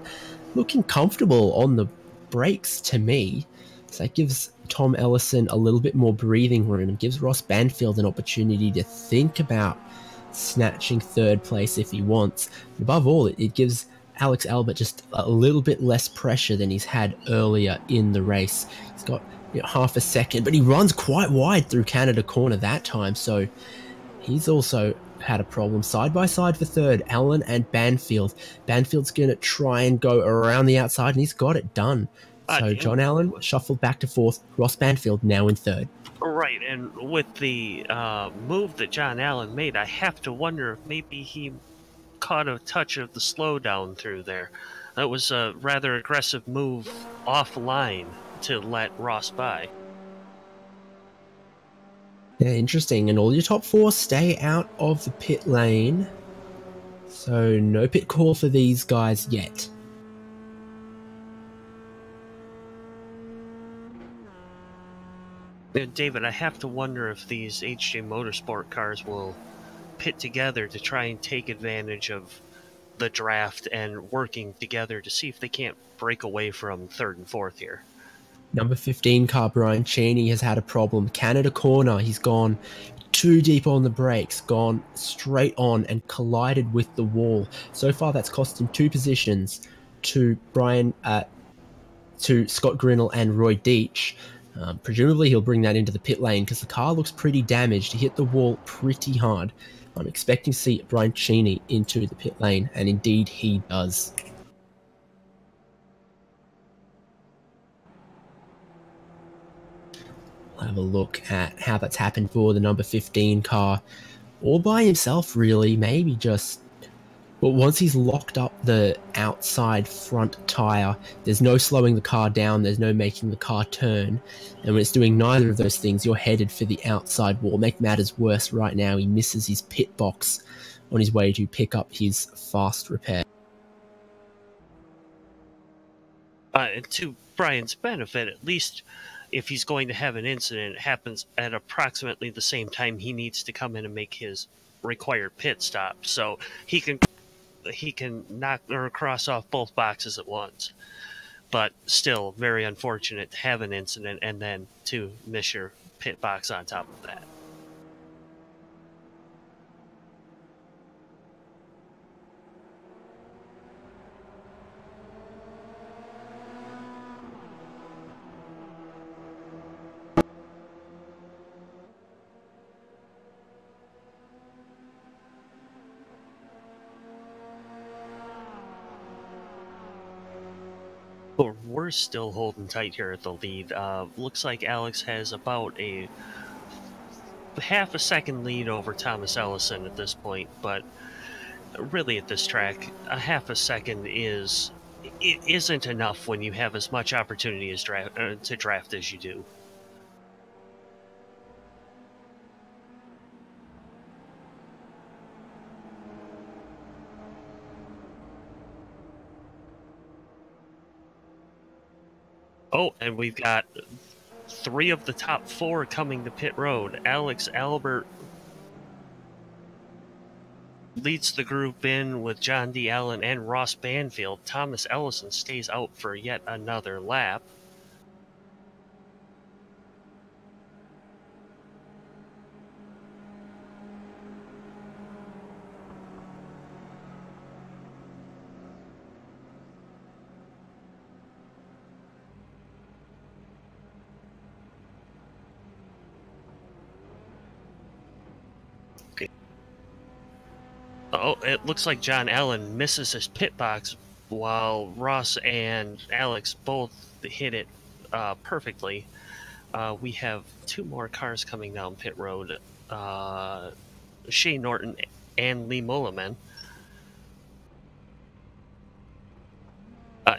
looking comfortable on the brakes to me, so that gives Tom Ellison a little bit more breathing room and gives Ross Banfield an opportunity to think about snatching 3rd place if he wants. And above all, it gives Alex Albert just a little bit less pressure than he's had earlier in the race. He's got half a second, but he runs quite wide through Canada corner that time, so he's also had a problem. Side by side for 3rd, Allen and Banfield. Banfield's going to try and go around the outside, and he's got it done. So John Allen shuffled back to 4th, Ross Banfield now in 3rd. Right, and with the move that John Allen made, I have to wonder if maybe he caught a touch of the slowdown through there. That was a rather aggressive move offline to let Ross by. Yeah, interesting. And all your top 4 stay out of the pit lane. So no pit call for these guys yet. David, I have to wonder if these HJ Motorsport cars will pit together to try and take advantage of the draft and working together to see if they can't break away from 3rd and 4th here. Number 15 car, Brian Cheney, has had a problem. Canada corner, he's gone too deep on the brakes, gone straight on and collided with the wall. So far, that's cost him 2 positions to Scott Grinnell and Roy Deitch. Presumably he'll bring that into the pit lane because the car looks pretty damaged. He hit the wall pretty hard. I'm expecting to see Brian Cheney into the pit lane, and indeed he does. I'll have a look at how that's happened for the number 15 car, all by himself, really. Maybe just. But once he's locked up the outside front tyre, there's no slowing the car down, there's no making the car turn. And when it's doing neither of those things, you're headed for the outside wall. Make matters worse, right now he misses his pit box on his way to pick up his fast repair. To Brian's benefit, at least if he's going to have an incident, it happens at approximately the same time he needs to come in and make his required pit stop. So he can knock or cross off both boxes at once. But still, very unfortunate to have an incident and then to miss your pit box on top of that. But we're still holding tight here at the lead. Looks like Alex has about a half a second lead over Thomas Ellison at this point, but really at this track, a half a second isn't enough when you have as much opportunity as to draft as you do. Oh, and we've got 3 of the top 4 coming to pit road. Alex Albert leads the group in with John D. Allen and Ross Banfield. Thomas Ellison stays out for yet another lap. Oh, it looks like John Allen misses his pit box while Ross and Alex both hit it perfectly. We have 2 more cars coming down pit road. Shane Norton and Lee Mulliman.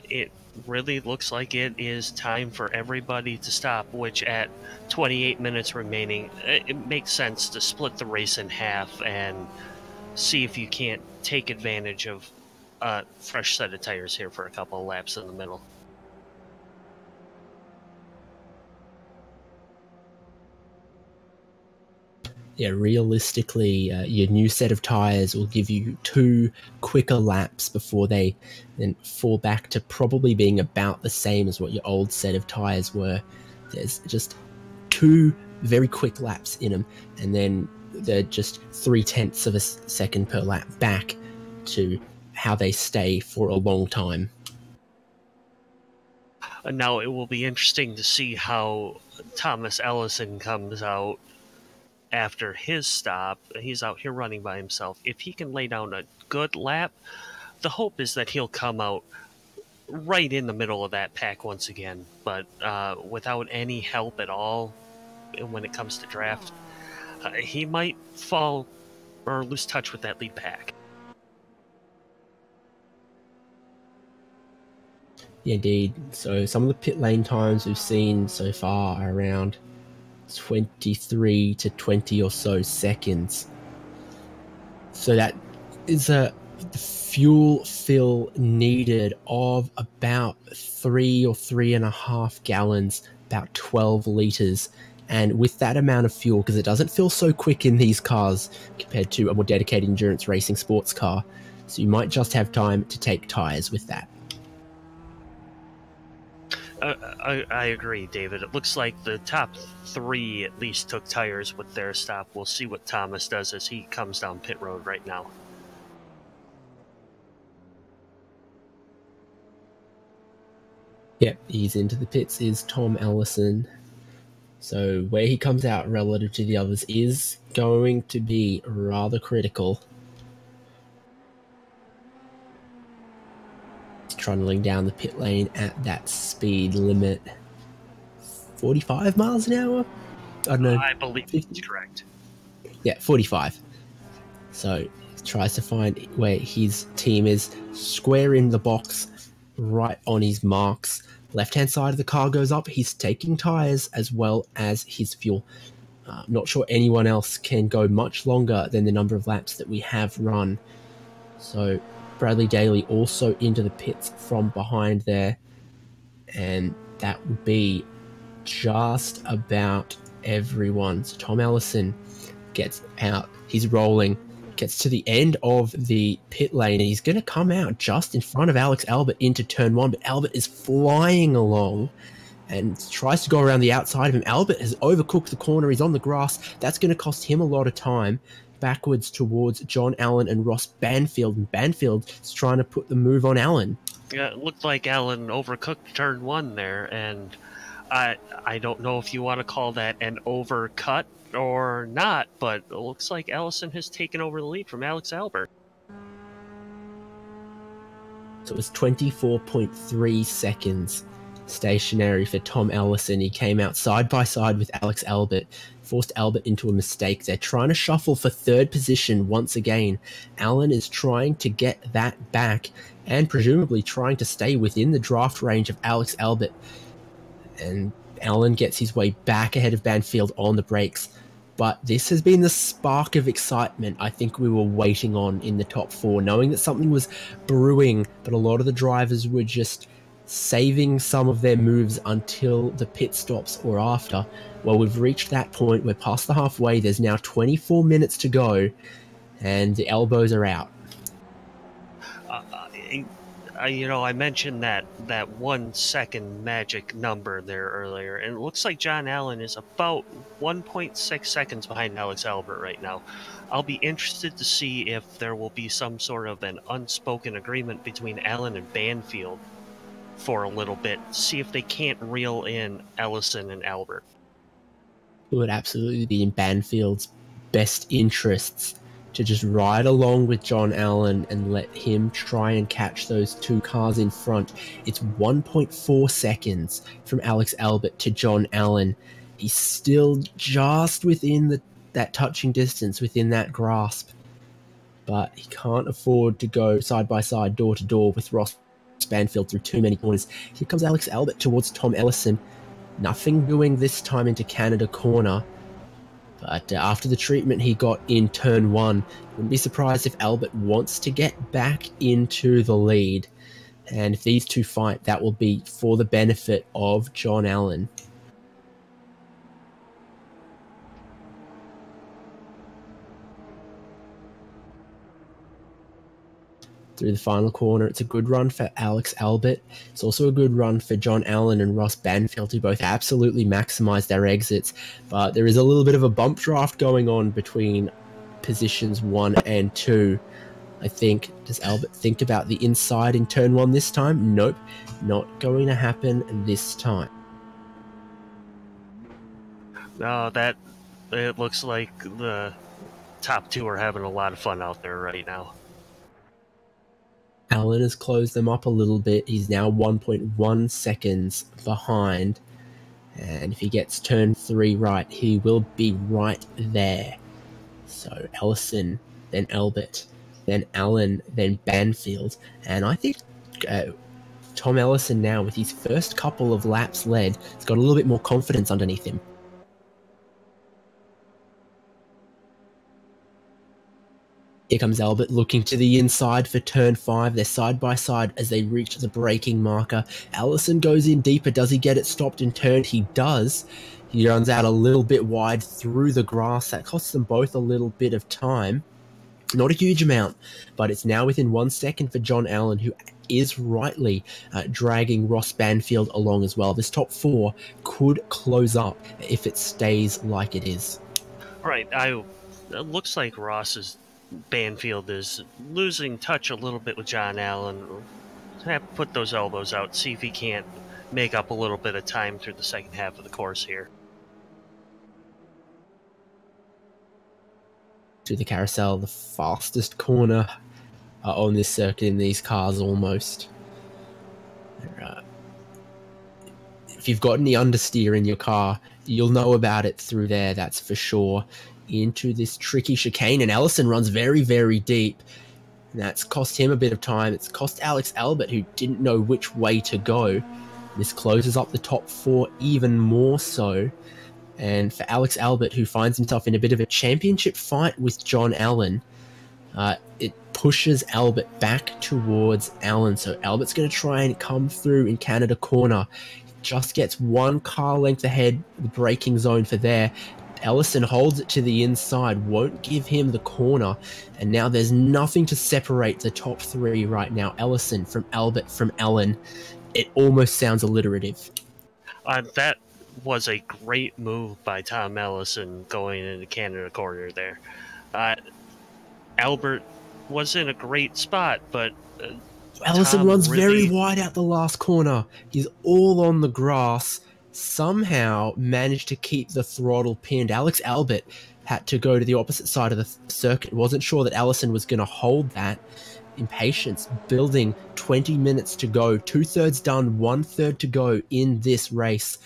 It really looks like it is time for everybody to stop, which at 28 minutes remaining, it makes sense to split the race in half and see if you can't take advantage of a fresh set of tires here for a couple of laps in the middle. Yeah, realistically, your new set of tires will give you 2 quicker laps before they then fall back to probably being about the same as what your old set of tires were. There's just 2 very quick laps in them, and then they're just 0.3 of a second per lap back to how they stay for a long time. Now it will be interesting to see how Thomas Ellison comes out after his stop. He's out here running by himself. If he can lay down a good lap, the hope is that he'll come out right in the middle of that pack once again. But without any help at all when it comes to draft, he might fall or lose touch with that lead pack. Yeah, indeed. So some of the pit lane times we've seen so far are around 23 to 20 or so seconds. So that is a fuel fill needed of about 3 or 3.5 gallons, about 12 liters. And with that amount of fuel, because it doesn't feel so quick in these cars compared to a more dedicated endurance racing sports car, so you might just have time to take tires with that. I agree, David. It looks like the top 3 at least took tires with their stop. We'll see what Thomas does as he comes down pit road right now. Yep, he's into the pits is Tom Ellison. So where he comes out relative to the others is going to be rather critical. Trundling down the pit lane at that speed limit, 45 miles an hour, I don't know. I believe 50? that's correct. Yeah, 45. So he tries to find where his team is, square in the box, right on his marks. Left-hand side of the car goes up. He's taking tyres as well as his fuel. Not sure anyone else can go much longer than the number of laps that we have run. So Bradley Daly also into the pits from behind there. And that would be just about everyone. So Tom Ellison gets out. He's rolling. Gets to the end of the pit lane, and he's going to come out just in front of Alex Albert into turn one. But Albert is flying along and tries to go around the outside of him. Albert has overcooked the corner. He's on the grass. That's going to cost him a lot of time. Backwards towards John Allen and Ross Banfield. And Banfield is trying to put the move on Allen. Yeah, it looked like Allen overcooked turn one there, and I don't know if you want to call that an overcut or not, but it looks like Allison has taken over the lead from Alex Albert. So it was 24.3 seconds stationary for Tom Ellison. He came out side by side with Alex Albert, forced Albert into a mistake. They're trying to shuffle for third position once again. Allen is trying to get that back and presumably trying to stay within the draft range of Alex Albert. And Allen gets his way back ahead of Banfield on the brakes. But this has been the spark of excitement I think we were waiting on in the top four, knowing that something was brewing, but a lot of the drivers were just saving some of their moves until the pit stops or after. Well, we've reached that point. We're past the halfway. There's now 24 minutes to go, and the elbows are out. I mentioned that 1 second magic number there earlier, and it looks like John Allen is about 1.6 seconds behind Alex Albert right now. I'll be interested to see if there will be some sort of an unspoken agreement between Allen and Banfield for a little bit, see if they can't reel in Ellison and Albert. It would absolutely be in Banfield's best interests to just ride along with John Allen and let him try and catch those two cars in front. It's 1.4 seconds from Alex Albert to John Allen. He's still just within that touching distance, within that grasp. But he can't afford to go side by side, door to door with Ross Banfield through too many corners. Here comes Alex Albert towards Tom Ellison. Nothing doing this time into Canada corner. But after the treatment he got in turn one, wouldn't be surprised if Albert wants to get back into the lead. And if these two fight, that will be for the benefit of John Allen. Through the final corner, it's a good run for Alex Albert. It's also a good run for John Allen and Ross Banfield, who both absolutely maximised their exits. But there is a little bit of a bump draft going on between positions 1 and 2. I think, does Albert think about the inside in turn 1 this time? Nope, not going to happen this time. No, it looks like the top two are having a lot of fun out there right now. Allen has closed them up a little bit. He's now 1.1 seconds behind. And if he gets turn 3 right, he will be right there. So Ellison, then Albert, then Allen, then Banfield. And I think Tom Ellison now, with his first couple of laps led, has got a little bit more confidence underneath him. Here comes Albert looking to the inside for turn 5. They're side by side as they reach the braking marker. Ellison goes in deeper. Does he get it stopped in turn? He does. He runs out a little bit wide through the grass. That costs them both a little bit of time. Not a huge amount, but it's now within 1 second for John Allen, who is rightly dragging Ross Banfield along as well. This top 4 could close up if it stays like it is. Right. It looks like Banfield is losing touch a little bit with John Allen. Have to put those elbows out, see if he can't make up a little bit of time through the second half of the course here. To the carousel, the fastest corner on this circuit in these cars almost. if you've got any understeer in your car, you'll know about it through there, that's for sure. Into this tricky chicane, and Ellison runs very, very deep. And that's cost him a bit of time. It's cost Alex Albert, who didn't know which way to go. This closes up the top 4 even more so. And for Alex Albert, who finds himself in a bit of a championship fight with John Allen, it pushes Albert back towards Allen. So Albert's going to try and come through in Canada corner. Just gets 1 car length ahead, the braking zone for there. Ellison holds it to the inside, won't give him the corner, and now there's nothing to separate the top 3 right now. Ellison from Albert from Allen. It almost sounds alliterative. That was a great move by Tom Ellison going into Canada corner there. Albert was in a great spot, but Ellison runs very wide out the last corner. He's all on the grass. Somehow managed to keep the throttle pinned. Alex Albert had to go to the opposite side of the circuit. Wasn't sure that Ellison was going to hold that. Impatience building. 20 minutes to go. 2/3 done, 1/3 to go in this race.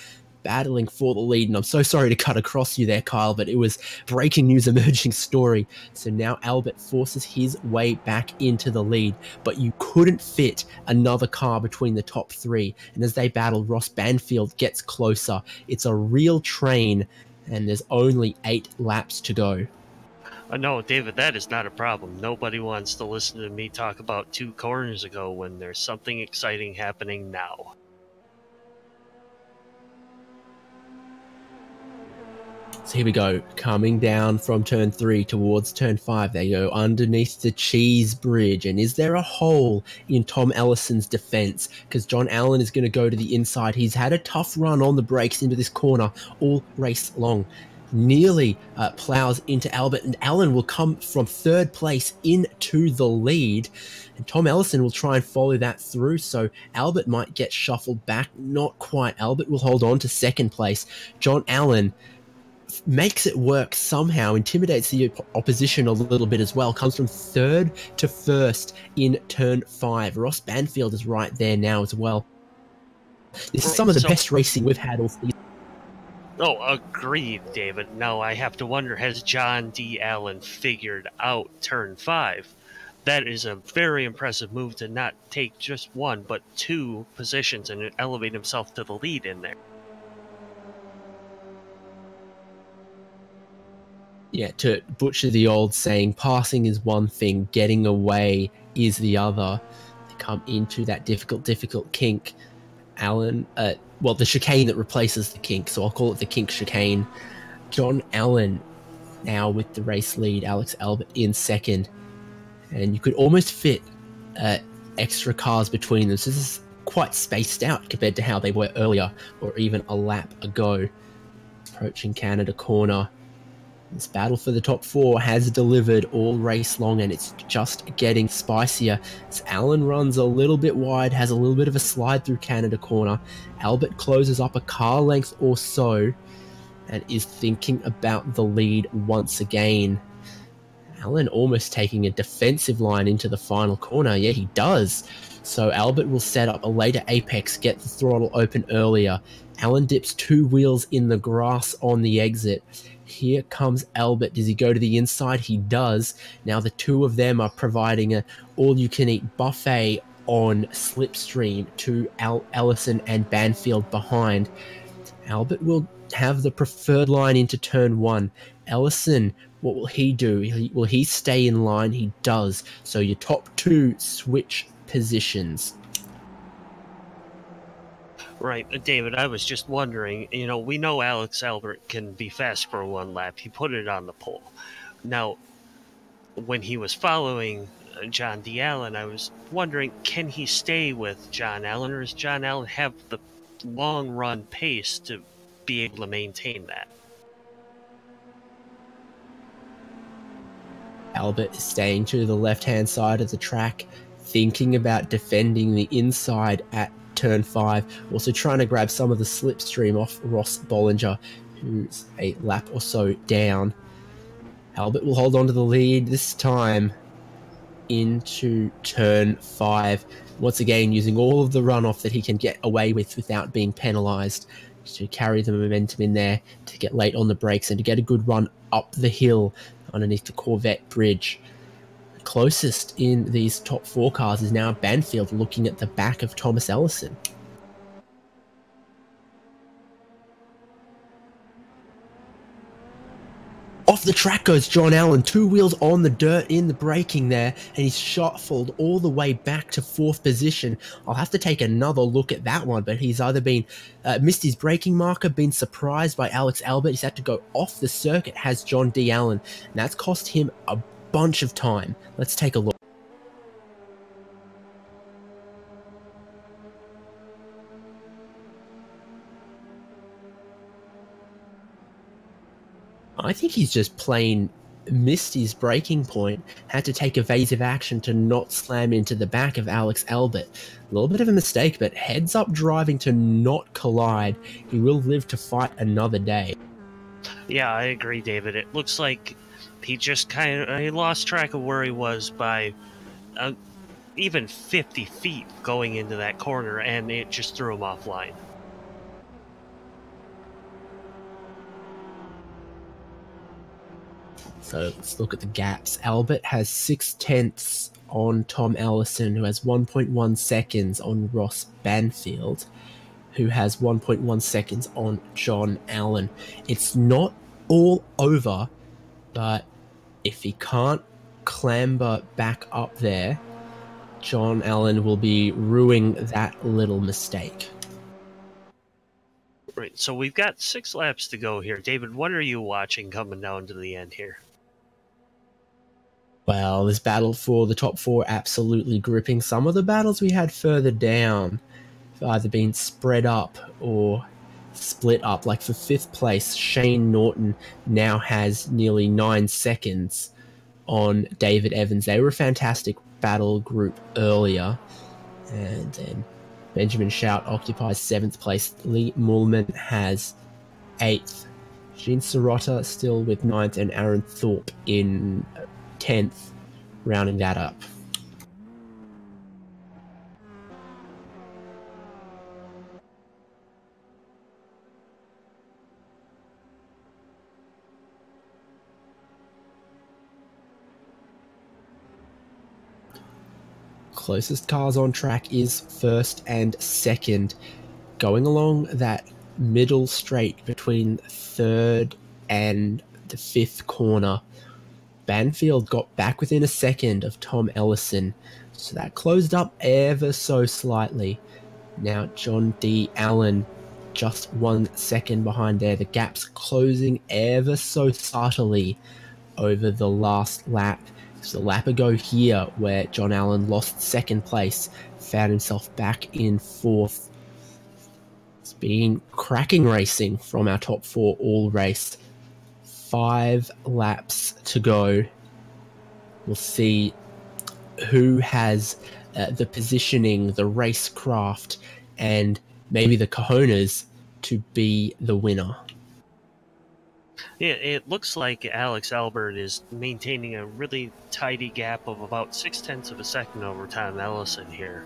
Battling for the lead, and I'm so sorry to cut across you there, Kyle, but it was breaking news, emerging story. So now Albert forces his way back into the lead, but you couldn't fit another car between the top 3, and as they battle, Ross Banfield gets closer. It's a real train, and there's only 8 laps to go. No, David, that is not a problem. Nobody wants to listen to me talk about 2 corners ago when there's something exciting happening now. So here we go, coming down from turn 3 towards turn 5. They go underneath the cheese bridge. And is there a hole in Tom Ellison's defense? Because John Allen is going to go to the inside. He's had a tough run on the brakes into this corner all race long. Nearly plows into Albert, and Allen will come from 3rd place into the lead. And Tom Ellison will try and follow that through, so Albert might get shuffled back. Not quite. Albert will hold on to 2nd place. John Allen makes it work somehow, intimidates the opposition a little bit as well, comes from 3rd to 1st in turn 5. Ross Banfield is right there now as well. This is some of the best racing we've had all season. Oh, agreed, David. Now I have to wonder, has John D. Allen figured out turn 5? That is a very impressive move to not take just 1, but 2 positions and elevate himself to the lead in there. Yeah, to butcher the old saying, passing is one thing, getting away is the other. They come into that difficult kink. Allen, well, the chicane that replaces the kink, so I'll call it the kink chicane. John Allen now with the race lead, Alex Albert in 2nd. And you could almost fit extra cars between them. So this is quite spaced out compared to how they were earlier, or even a lap ago. Approaching Canada corner. This battle for the top 4 has delivered all race long, and it's just getting spicier. As Allen runs a little bit wide, has a little bit of a slide through Canada corner. Albert closes up a car length or so, and is thinking about the lead once again. Allen almost taking a defensive line into the final corner. Yeah, he does. So Albert will set up a later apex, get the throttle open earlier. Allen dips 2 wheels in the grass on the exit. Here comes Albert. Does he go to the inside? He does. Now the 2 of them are providing a all-you-can-eat buffet on slipstream to Ellison and Banfield behind. Albert will have the preferred line into turn 1. Ellison, what will he do? Will he stay in line? He does. So your top 2 switch positions. Right, David, I was just wondering, we know Alex Albert can be fast for 1 lap. He put it on the pole. Now, when he was following John D. Allen, I was wondering, can he stay with John Allen, or does John Allen have the long run pace to be able to maintain that? Albert is staying to the left-hand side of the track, thinking about defending the inside at turn 5, also trying to grab some of the slipstream off Ross Bollinger, who's a lap or so down. Albert will hold on to the lead this time into turn 5. once again using all of the runoff that he can get away with without being penalised to carry the momentum in there, to get late on the brakes and to get a good run up the hill underneath the Corvette bridge. Closest in these top 4 cars is now Banfield, looking at the back of Thomas Ellison. Off the track goes John Allen, 2 wheels on the dirt in the braking there, and he's shuffled all the way back to 4th position. I'll have to take another look at that one, but he's either been missed his braking marker, been surprised by Alex Albert. He's had to go off the circuit, has John D. Allen, and that's cost him a bunch of time. Let's take a look. I think he's just plain missed his braking point, had to take evasive action to not slam into the back of Alex Albert. A little bit of a mistake, but heads up driving to not collide. He will live to fight another day. Yeah, I agree, David. It looks like he just he lost track of where he was by even 50 feet going into that corner, and it just threw him offline. So let's look at the gaps. Albert has 0.6 on Tom Ellison, who has 1.1 seconds on Ross Banfield, who has 1.1 seconds on John Allen. It's not all over, but if he can't clamber back up there, John Allen will be ruining that little mistake. Right, so we've got 6 laps to go here. David, what are you watching coming down to the end here? Well, this battle for the top 4 absolutely gripping. Some of the battles we had further down have either been spread up or split up. Like for 5th place, Shane Norton now has nearly 9 seconds on David Evans. They were a fantastic battle group earlier. And then Benjamin Shout occupies 7th place. Lee Mullman has 8th. Gene Sirota still with 9th, and Aaron Thorpe in 10th, rounding that up. Closest cars on track is 1st and 2nd. Going along that middle straight between 3rd and the 5th corner, Banfield got back within a second of Tom Ellison, so that closed up ever so slightly. Now John D. Allen just 1 second behind there. The gap's closing ever so subtly over the last lap. So the lap ago here, where John Allen lost 2nd place, found himself back in 4th. It's been cracking racing from our top 4 all race. 5 laps to go. We'll see who has the positioning, the racecraft, and maybe the cojones to be the winner. Yeah, it looks like Alex Albert is maintaining a really tidy gap of about 0.6 of a second over Tom Ellison here.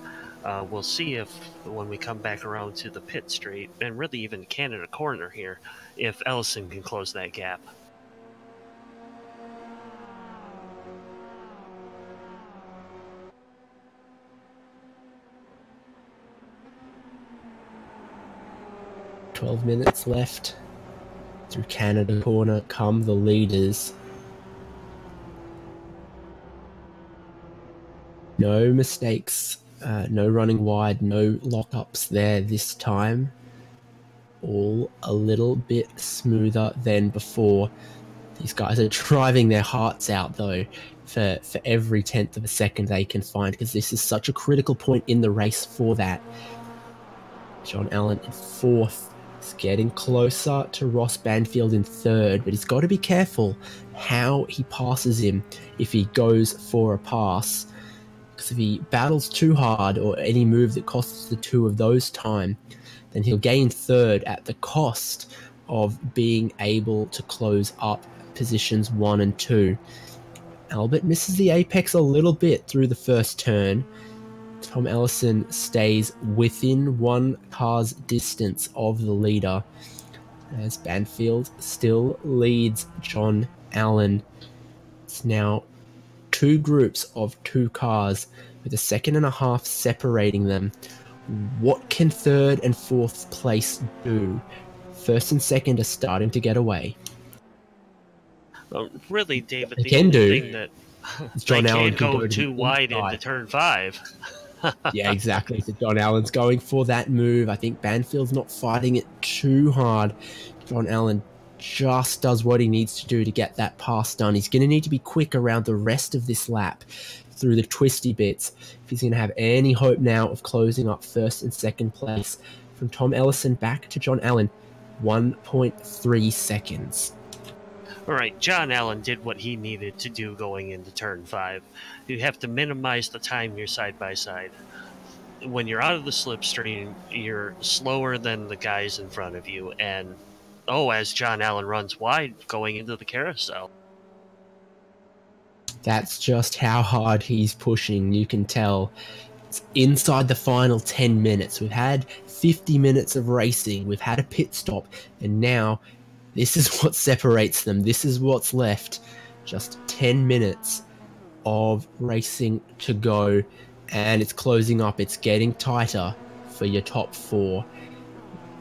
We'll see if, when we come back around to the pit straight, and really even Canada corner here, if Ellison can close that gap. "12 minutes left. Through Canada corner come the leaders. No mistakes, no running wide, no lockups there this time. All a little bit smoother than before. These guys are driving their hearts out though for every 1/10 of a second they can find, because this is such a critical point in the race for that. John Allen in 4th. He's getting closer to Ross Banfield in 3rd, but he's got to be careful how he passes him if he goes for a pass. Because if he battles too hard, or any move that costs the 2 of those time, then he'll gain 3rd at the cost of being able to close up positions 1 and 2. Albert misses the apex a little bit through the first turn. Tom Ellison stays within 1 car's distance of the leader, as Banfield still leads John Allen. It's now 2 groups of 2 cars with a second and a half separating them. What can 3rd and 4th place do? 1st and 2nd are starting to get away. Really, David, They the can only do thing that John they Allen can't can go go to too the wide inside. into turn 5. Yeah, exactly. So John Allen's going for that move. I think Banfield's not fighting it too hard. John Allen just does what he needs to do to get that pass done. He's going to need to be quick around the rest of this lap through the twisty bits if he's going to have any hope now of closing up 1st and 2nd place. From Tom Ellison back to John Allen, 1.3 seconds. All right, John Allen did what he needed to do going into turn 5. You have to minimize the time you're side by side. When you're out of the slipstream, you're slower than the guys in front of you, and as John Allen runs wide going into the carousel. That's just how hard he's pushing, you can tell. It's inside the final 10 minutes. We've had 50 minutes of racing, we've had a pit stop, and now this is what separates them. This is what's left. Just 10 minutes of racing to go, and it's closing up. It's getting tighter for your top 4.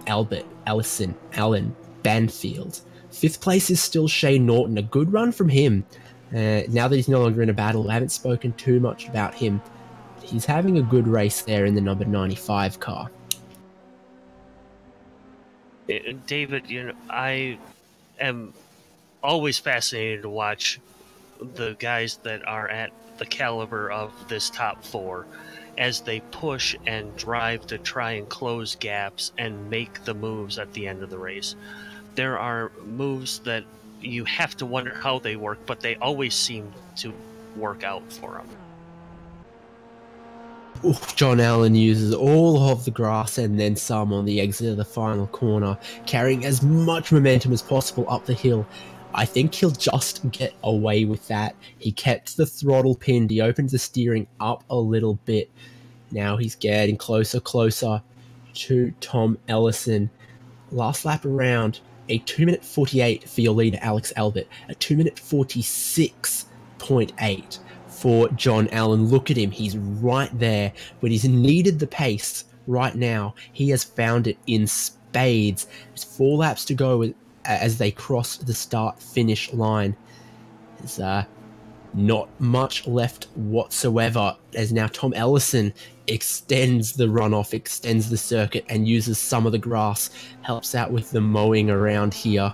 Albert, Ellison, Allen, Banfield. 5th place is still Shane Norton. A good run from him. Now that he's no longer in a battle, I haven't spoken too much about him. He's having a good race there in the number 95 car. David, I am always fascinated to watch the guys that are at the caliber of this top 4 as they push and drive to try and close gaps and make the moves at the end of the race. There are moves that you have to wonder how they work, but they always seem to work out for them. John Allen uses all of the grass and then some on the exit of the final corner, carrying as much momentum as possible up the hill. I think he'll just get away with that. He kept the throttle pinned. He opened the steering up a little bit. Now he's getting closer to Tom Ellison. Last lap around, a 2-minute 48 for your leader, Alex Albert. A 2-minute 46.8 for John Allen. Look at him. He's right there. But he's needed the pace right now. He has found it in spades. There's 4 laps to go as they cross the start-finish line. There's not much left whatsoever, as now Tom Ellison extends the runoff, extends the circuit, and uses some of the grass, helps out with the mowing around here.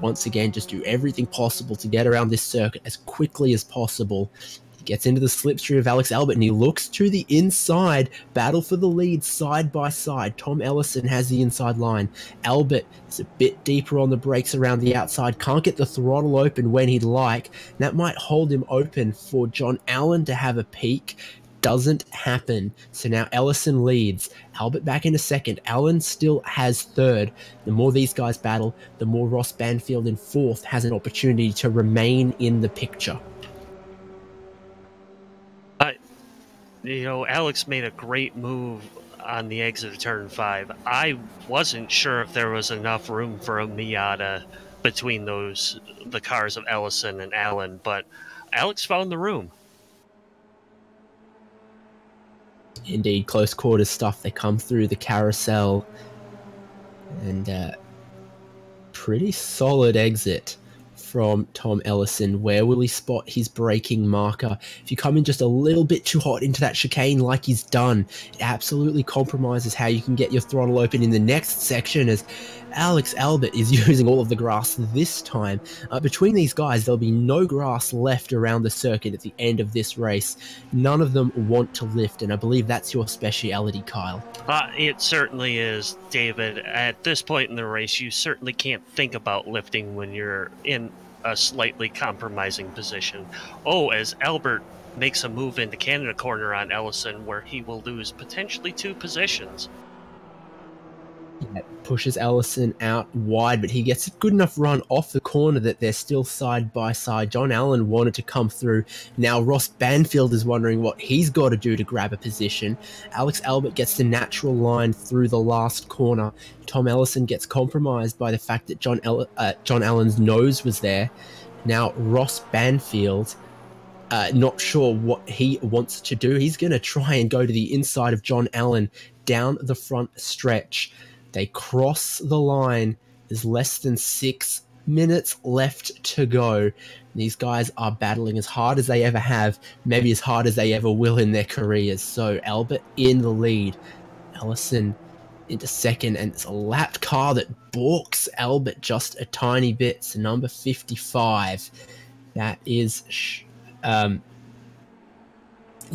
Once again, just do everything possible to get around this circuit as quickly as possible. He gets into the slipstream of Alex Albert, and he looks to the inside, battle for the lead side by side. Tom Ellison has the inside line. Albert is a bit deeper on the brakes around the outside, can't get the throttle open when he'd like. That might hold him open for John Allen to have a peak. Doesn't happen. So now Ellison leads. Albert back into 2nd. Allen still has 3rd. The more these guys battle, the more Ross Banfield in 4th has an opportunity to remain in the picture. Alex made a great move on the exit of turn 5. I wasn't sure if there was enough room for a Miata between the cars of Ellison and Allen, but Alex found the room. Indeed, close quarters stuff. They come through the carousel, and pretty solid exit from Tom Ellison. Where will he spot his braking marker? If you come in just a little bit too hot into that chicane like he's done, it absolutely compromises how you can get your throttle open in the next section, as Alex Albert is using all of the grass this time. Between these guys, there'll be no grass left around the circuit at the end of this race. None of them want to lift, and I believe that's your speciality, Kyle. It certainly is, David. At this point in the race, you certainly can't think about lifting when you're in a slightly compromising position. As Albert makes a move into Canada corner on Ellison, where he will lose potentially 2 positions. Pushes Ellison out wide, but he gets a good enough run off the corner that they're still side by side. John Allen wanted to come through. Now Ross Banfield is wondering what he's got to do to grab a position. Alex Albert gets the natural line through the last corner. Tom Ellison gets compromised by the fact that John Allen's nose was there. Now Ross Banfield, not sure what he wants to do. He's going to try and go to the inside of John Allen down the front stretch. They cross the line. There's less than 6 minutes left to go. These guys are battling as hard as they ever have, maybe as hard as they ever will in their careers. So Albert in the lead. Ellison into second, and it's a lapped car that balks Albert just a tiny bit. So number 55. That is...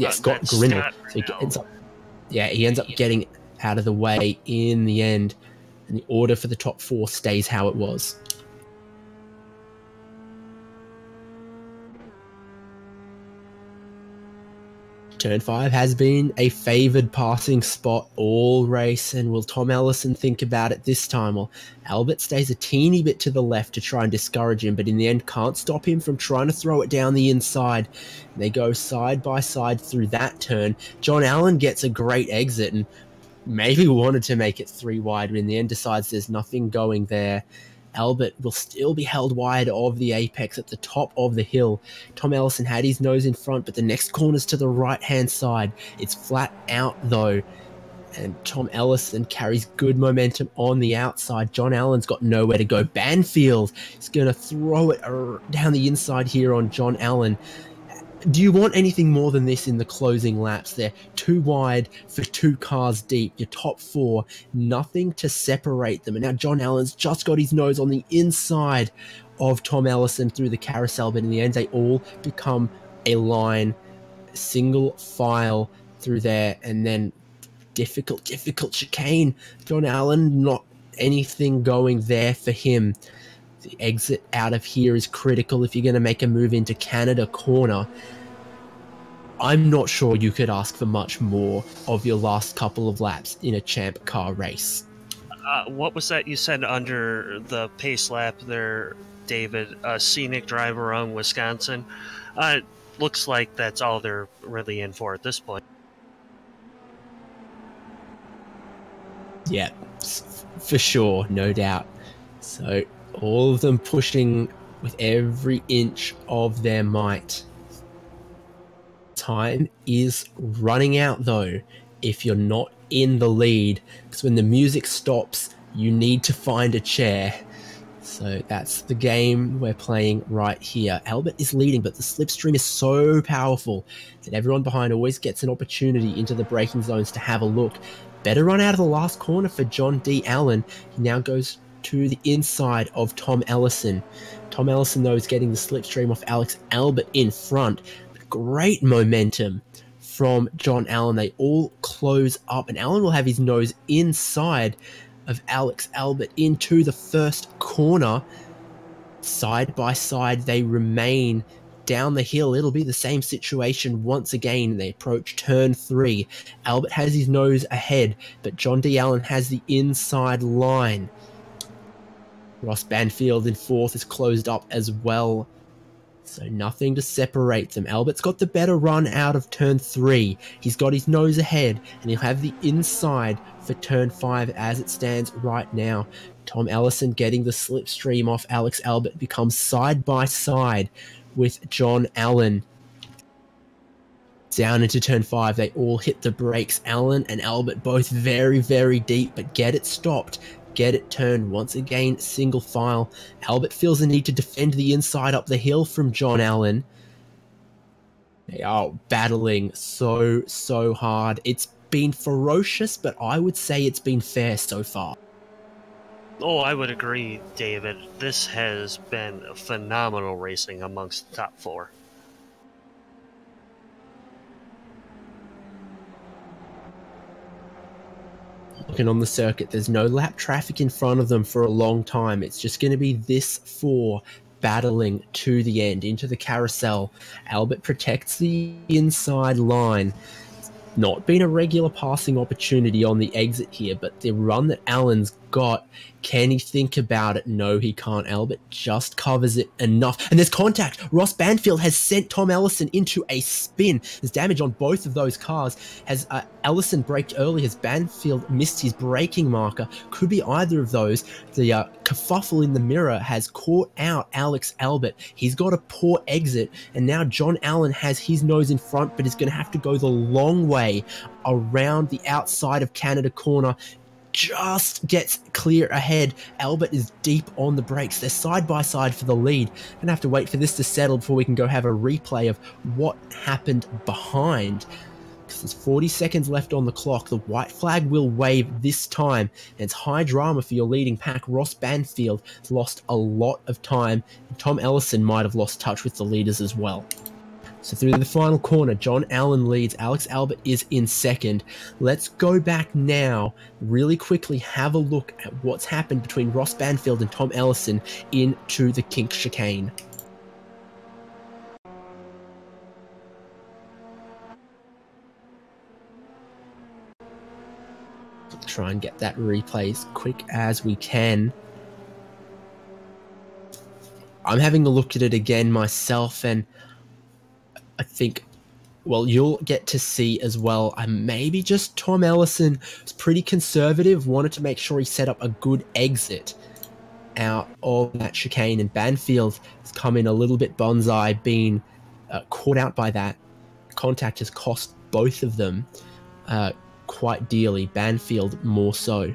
Scott Grinnell. So he ends up getting out of the way in the end, and the order for the top 4 stays how it was. Turn 5 has been a favoured passing spot all race, and will Tom Ellison think about it this time? Well, Albert stays a teeny bit to the left to try and discourage him, but in the end can't stop him from trying to throw it down the inside. They go side by side through that turn. John Allen gets a great exit and maybe wanted to make it 3 wide, but in the end decides there's nothing going there. Albert will still be held wide of the apex at the top of the hill. Tom Ellison had his nose in front, but the next corner's to the right-hand side. It's flat out, though, and Tom Ellison carries good momentum on the outside. John Allen's got nowhere to go. Banfield is going to throw it down the inside here on John Allen. Do you want anything more than this in the closing laps? They're 2 wide for 2 cars deep. Your top 4, nothing to separate them. And now John Allen's just got his nose on the inside of Tom Ellison through the carousel, but in the end they all become a line, single file through there, and then difficult chicane. John Allen, not anything going there for him. The exit out of here is critical if you're going to make a move into Canada corner. I'm not sure you could ask for much more of your last couple of laps in a champ car race. What was that you said under the pace lap there, David? Scenic drive around Wisconsin. Looks like that's all they're really in for at this point. Yeah, for sure, no doubt. So all of them pushing with every inch of their might. Time is running out, though, if you're not in the lead, because when the music stops, you need to find a chair. So that's the game we're playing right here. Albert is leading, but the slipstream is so powerful that everyone behind always gets an opportunity into the braking zones to have a look. Better run out of the last corner for John D. Allen. He now goes to the inside of Tom Ellison. Tom Ellison, though, is getting the slipstream off Alex Albert in front. Great momentum from John Allen. They all close up, and Allen will have his nose inside of Alex Albert into the first corner. Side by side they remain down the hill. It'll be the same situation once again. They approach turn 3. Albert has his nose ahead, but John D. Allen has the inside line. Ross Banfield in 4th is closed up as well. So nothing to separate them. Albert's got the better run out of turn 3. He's got his nose ahead, and he'll have the inside for turn 5 as it stands right now. Tom Ellison getting the slipstream off Alex Albert becomes side by side with John Allen. Down into turn 5, they all hit the brakes. Allen and Albert both very, very deep, but get it stopped. Get it turned. Once again, single file. Albert feels the need to defend the inside up the hill from John Allen. They are battling so hard. It's been ferocious, but I would say it's been fair so far. Oh, I would agree, David. This has been phenomenal racing amongst the top 4. Looking on the circuit, there's no lap traffic in front of them for a long time. It's just going to be this 4 battling to the end, into the carousel. Albert protects the inside line. It's not been a regular passing opportunity on the exit here, but the run that Allen's got. Can he think about it? No, he can't. Albert just covers it enough. And there's contact. Ross Banfield has sent Tom Ellison into a spin. There's damage on both of those cars. Has Ellison braked early? Has Banfield missed his braking marker? Could be either of those. The kerfuffle in the mirror has caught out Alex Albert. He's got a poor exit. And now John Allen has his nose in front, but is going to have to go the long way around the outside of Canada corner. Just gets clear ahead. Albert is deep on the brakes. They're side by side for the lead. Gonna have to wait for this to settle before we can go have a replay of what happened behind. Because there's 40 seconds left on the clock. The white flag will wave this time. And it's high drama for your leading pack. Ross Banfield has lost a lot of time. And Tom Ellison might have lost touch with the leaders as well. So through the final corner, John Allen leads. Alex Albert is in second. Let's go back now, really quickly have a look at what's happened between Ross Banfield and Tom Ellison into the kink chicane. Try and get that replay as quick as we can. I'm having a look at it again myself, and I think, well, you'll get to see as well. Maybe just Tom Ellison was pretty conservative, wanted to make sure he set up a good exit out of that chicane, and Banfield has come in a little bit bonsai, being caught out by that. Contact has cost both of them quite dearly, Banfield more so.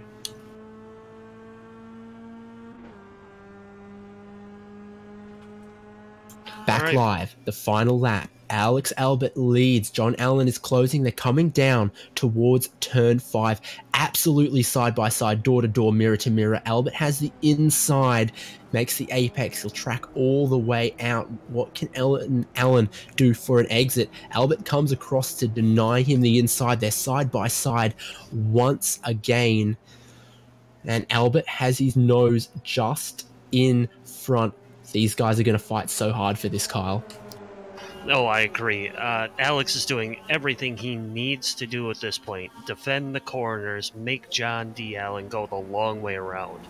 Back live, the final lap. Alex Albert leads. John Allen is closing. They're coming down towards turn 5. Absolutely side by side, door to door, mirror to mirror. Albert has the inside, makes the apex. He'll track all the way out. What can Allen do for an exit? Albert comes across to deny him the inside. They're side by side once again. And Albert has his nose just in front. These guys are going to fight so hard for this, Kyle. Oh, I agree. Alex is doing everything he needs to do at this point. Defend the corners, make John D. Allen go the long way around.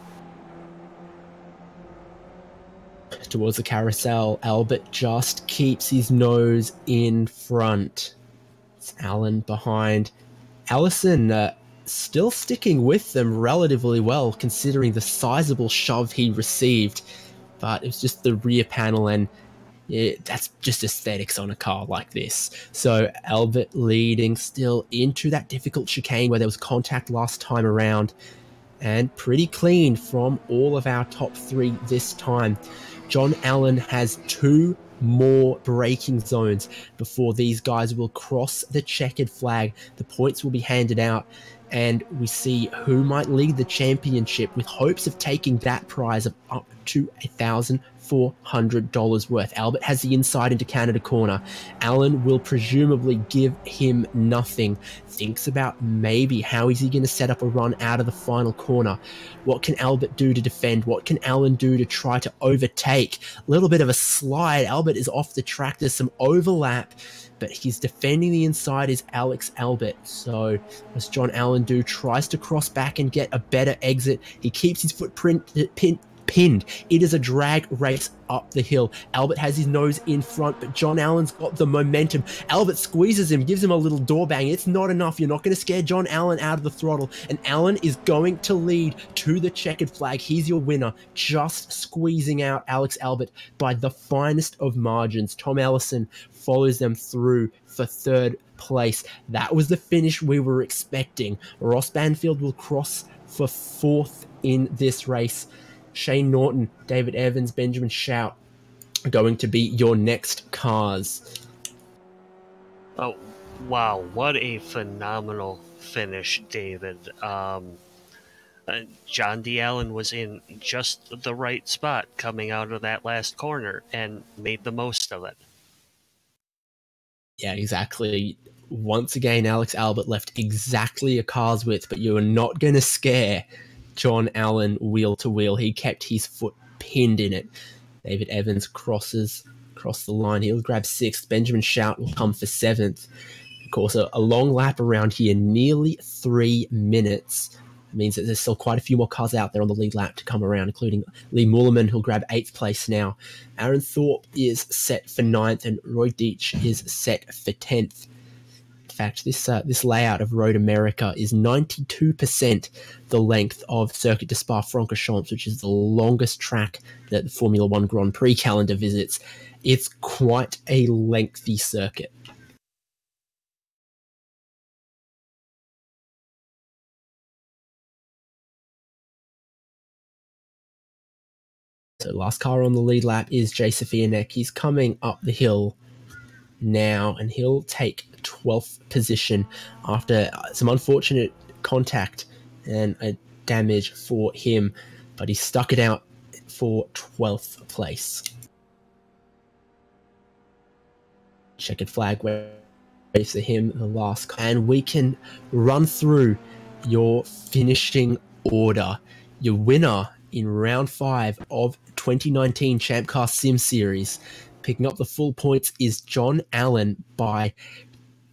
Towards the carousel, Albert just keeps his nose in front. It's Allen behind. Allison still sticking with them relatively well, considering the sizable shove he received. But it was just the rear panel, and yeah, that's just aesthetics on a car like this. So Albert leading still into that difficult chicane where there was contact last time around, and pretty clean from all of our top 3 this time. John Allen has 2 more braking zones before these guys will cross the checkered flag. The points will be handed out, and we see who might lead the championship, with hopes of taking that prize of up to $1,400 worth. Albert has the inside into Canada corner. Allen will presumably give him nothing. Thinks about maybe how is he going to set up a run out of the final corner. What can Albert do to defend? What can Allen do to try to overtake? A little bit of a slide. Albert is off the track. There's some overlap, but he's defending the inside is Alex Albert. So as John Allen do, tries to cross back and get a better exit. He keeps his footprint pinned. It is a drag race up the hill. Albert has his nose in front, but John Allen's got the momentum. Albert squeezes him, gives him a little door bang. It's not enough. You're not going to scare John Allen out of the throttle, and Allen is going to lead to the checkered flag. He's your winner, just squeezing out Alex Albert by the finest of margins. Tom Ellison follows them through for 3rd place. That was the finish we were expecting. Ross Banfield will cross for 4th in this race. Shane Norton, David Evans, Benjamin Shout are going to be your next cars. Oh, wow. What a phenomenal finish, David. John D. Allen was in just the right spot coming out of that last corner and made the most of it. Yeah, exactly. Once again, Alex Albert left exactly a car's width, but you are not going to scare John Allen wheel to wheel. He kept his foot pinned in it. David Evans crosses across the line. He'll grab 6th. Benjamin Shout will come for 7th. Of course, a long lap around here, nearly 3 minutes. It means that there's still quite a few more cars out there on the lead lap to come around, including Lee Mullerman, who'll grab 8th place now. Aaron Thorpe is set for 9th, and Roy Deitch is set for 10th. In fact, this layout of Road America is 92% the length of Circuit de Spa-Francorchamps, which is the longest track that the Formula One Grand Prix calendar visits. It's quite a lengthy circuit. So last car on the lead lap is Jay Safianek. He's coming up the hill now, and he'll take 12th position after some unfortunate contact and a damage for him, but he stuck it out for 12th place. Checkered flag waves for him, the last car. And we can run through your finishing order. Your winner in round 5 of 2019 ChampCar Sim Series, picking up the full points, is John Allen by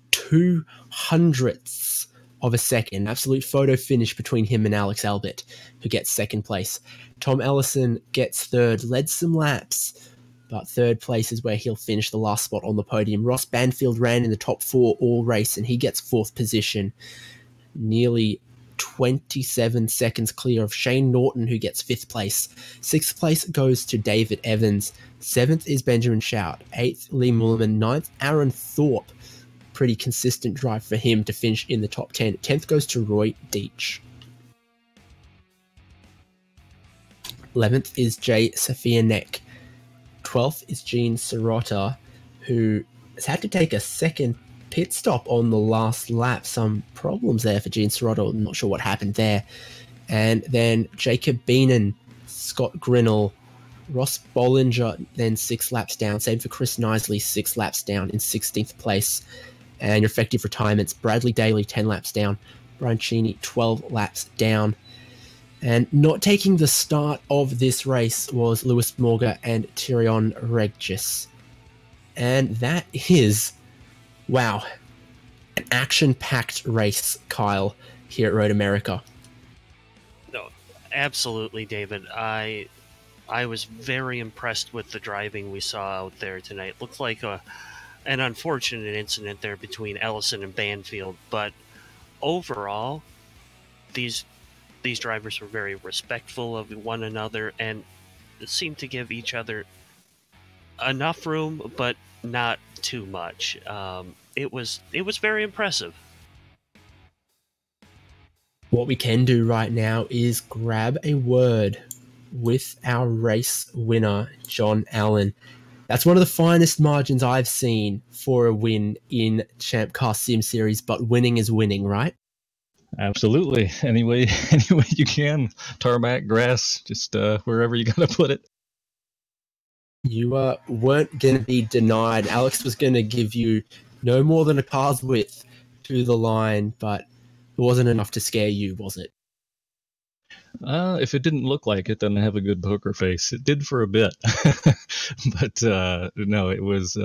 0.02 of a second. Absolute photo finish between him and Alex Albert, who gets second place. Tom Ellison gets third, led some laps, but third place is where he'll finish the last spot on the podium. Ross Banfield ran in the top 4 all race, and he gets 4th position, nearly 27 seconds clear of Shane Norton, who gets 5th place. 6th place goes to David Evans. 7th is Benjamin Shout. 8th, Lee Mullerman. 9th, Aaron Thorpe. Pretty consistent drive for him to finish in the top 10. 10th goes to Roy Deitch. 11th is Jay Safianek. 12th is Gene Sirota, who has had to take a second pit stop on the last lap. Some problems there for Gene Sirotto. I'm not sure what happened there. And then Jacob Beenan, Scott Grinnell, Ross Bollinger, then 6 laps down. Same for Chris Knisley, 6 laps down in 16th place. And your effective retirements, Bradley Daly, 10 laps down. Brian Cheney, 12 laps down. And not taking the start of this race was Lewis Morga and Tyrion Regis. And that is, wow, an action-packed race, Kyle, here at Road America. No, absolutely, David. I was very impressed with the driving we saw out there tonight. Looked like an unfortunate incident there between Ellison and Banfield, but overall, these drivers were very respectful of one another and seemed to give each other enough room, but not too much. It was very impressive. What we can do right now is grab a word with our race winner, John Allen. That's one of the finest margins I've seen for a win in ChampCar Sim Series, but winning is winning, right? Absolutely. Any way you can. Tarmac, grass, just wherever you got to put it. You weren't going to be denied. Alex was going to give you no more than a car's width to the line, but it wasn't enough to scare you, was it? If it didn't look like it, then I have a good poker face. It did for a bit, but no, it was.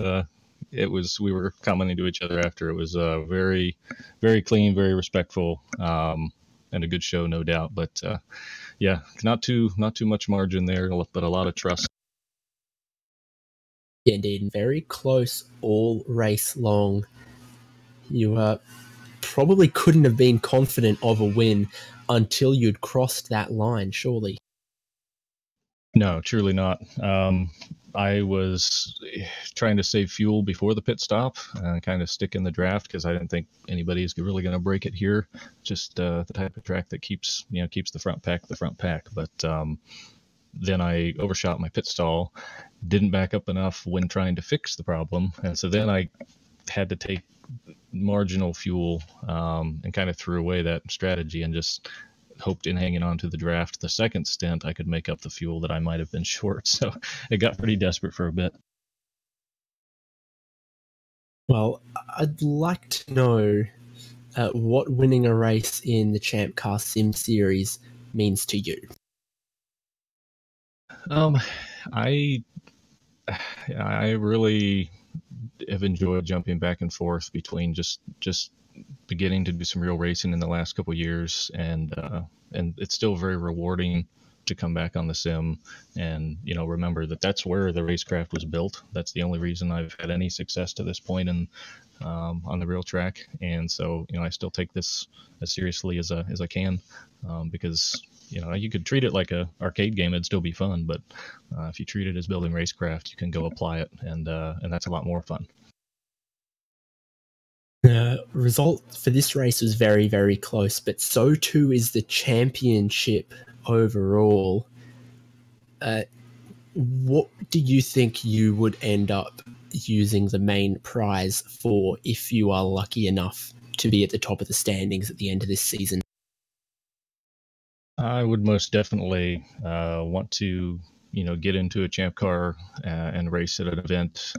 We were commenting to each other after. It was very, very clean, very respectful, and a good show, no doubt. But yeah, not too much margin there, but a lot of trust. Yeah, indeed, very close all race long. You probably couldn't have been confident of a win until you'd crossed that line, surely. No, truly not. I was trying to save fuel before the pit stop and kind of stick in the draft because I didn't think anybody's really going to break it here. Just the type of track that keeps the front pack. But then I overshot my pit stall, didn't back up enough when trying to fix the problem, and so then I had to take marginal fuel and kind of threw away that strategy and just hoped in hanging on to the draft the second stint I could make up the fuel that I might have been short. So it got pretty desperate for a bit. Well, I'd like to know what winning a race in the ChampCar Sim Series means to you. I really have enjoyed jumping back and forth between just beginning to do some real racing in the last couple of years, and it's still very rewarding to come back on the sim and remember that that's where the racecraft was built. That's the only reason I've had any success to this point in on the real track, and so I still take this as seriously as I can, because you could treat it like a arcade game, it'd still be fun, but if you treat it as building racecraft, you can go apply it, and that's a lot more fun. The result for this race was very, very close, but so too is the championship overall. What do you think you would end up using the main prize for if you are lucky enough to be at the top of the standings at the end of this season? I would most definitely want to, get into a champ car and race at an event.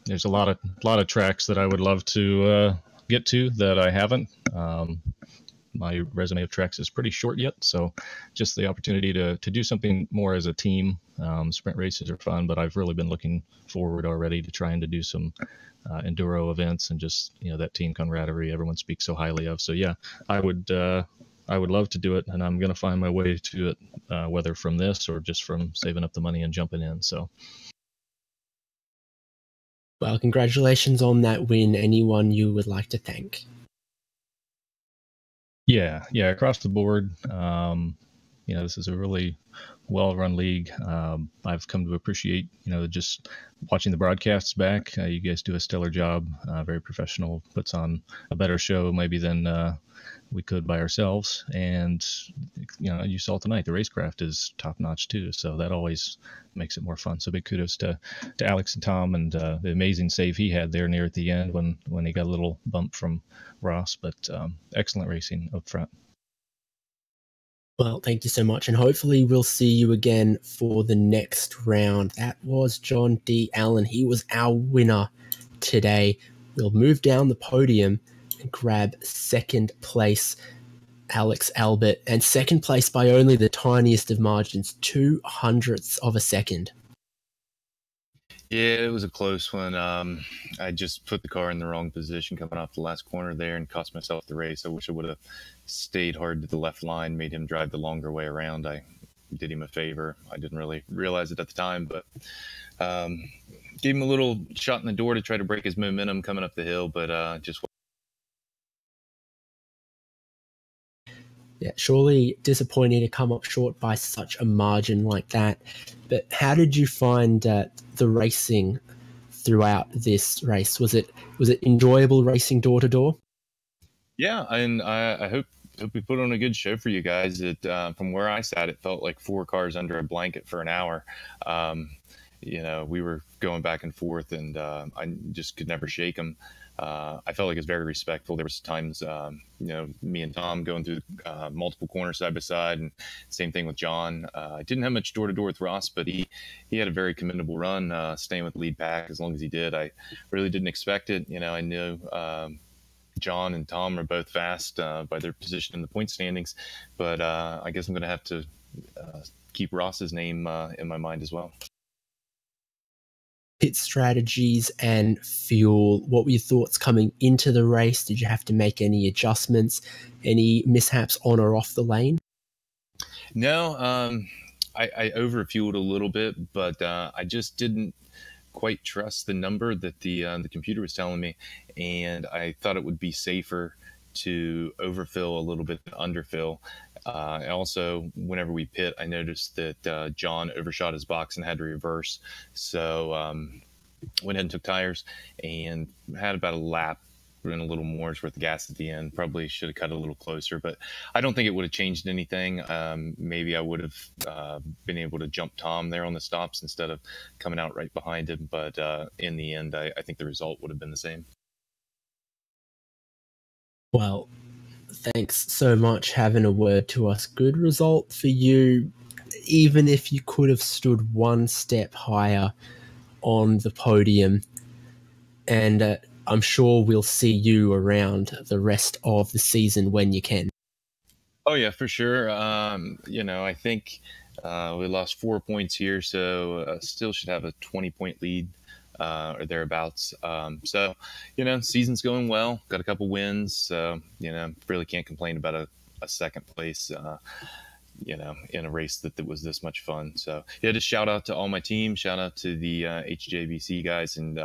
There's a lot of tracks that I would love to get to that I haven't. My resume of tracks is pretty short yet, so just the opportunity to do something more as a team. Sprint races are fun, but I've really been looking forward already to trying to do some enduro events and just that team camaraderie everyone speaks so highly of. So yeah, I would love to do it, and I'm going to find my way to it, whether from this or just from saving up the money and jumping in. So, well, congratulations on that win. Anyone you would like to thank? Yeah, across the board. This is a really well-run league. I've come to appreciate, just watching the broadcasts back. You guys do a stellar job, very professional, puts on a better show maybe than we could by ourselves. And, you saw tonight, the racecraft is top-notch too, so that always makes it more fun. So big kudos to Alex and Tom, and the amazing save he had there near at the end when he got a little bump from Ross, but excellent racing up front. Well, thank you so much, and hopefully we'll see you again for the next round. That was John D. Allen. He was our winner today. We'll move down the podium and grab second place, Alex Albert, and second place by only the tiniest of margins, 0.02 of a second. Yeah, it was a close one. I just put the car in the wrong position coming off the last corner there and cost myself the race. I wish I would have stayed hard to the left line, made him drive the longer way around. I did him a favor. I didn't really realize it at the time, but gave him a little shot in the door to try to break his momentum coming up the hill, but just... Yeah, surely disappointing to come up short by such a margin like that. But how did you find the racing throughout this race? Was it enjoyable racing door to door? Yeah, and I hope we put on a good show for you guys. From where I sat, it felt like 4 cars under a blanket for an hour. We were going back and forth, and I just could never shake them. I felt like it was very respectful. There was times, me and Tom going through multiple corners side by side, and same thing with John. I didn't have much door to door with Ross, but he had a very commendable run, staying with the lead pack as long as he did. I really didn't expect it. I knew John and Tom are both fast by their position in the point standings, but I guess I'm going to have to keep Ross's name in my mind as well. Pit strategies and fuel. What were your thoughts coming into the race? Did you have to make any adjustments? Any mishaps on or off the lane? No, I overfueled a little bit, but I just didn't quite trust the number that the computer was telling me, and I thought it would be safer to overfill a little bit than underfill. Also, whenever we pit, I noticed that John overshot his box and had to reverse. So went ahead and took tires and had about a lap and a little more's worth of gas at the end. Probably should have cut it a little closer, but I don't think it would have changed anything. Maybe I would have been able to jump Tom there on the stops instead of coming out right behind him. But in the end, I think the result would have been the same. Well, thanks so much having a word to us. Good result for you, even if you could have stood one step higher on the podium. And I'm sure we'll see you around the rest of the season when you can. Oh, yeah, for sure. I think we lost 4 points here, so still should have a 20-point lead or thereabouts. So, season's going well. Got a couple wins. So, really can't complain about a second place. In a race that was this much fun. So yeah, just shout out to all my team, shout out to the HJBC guys, and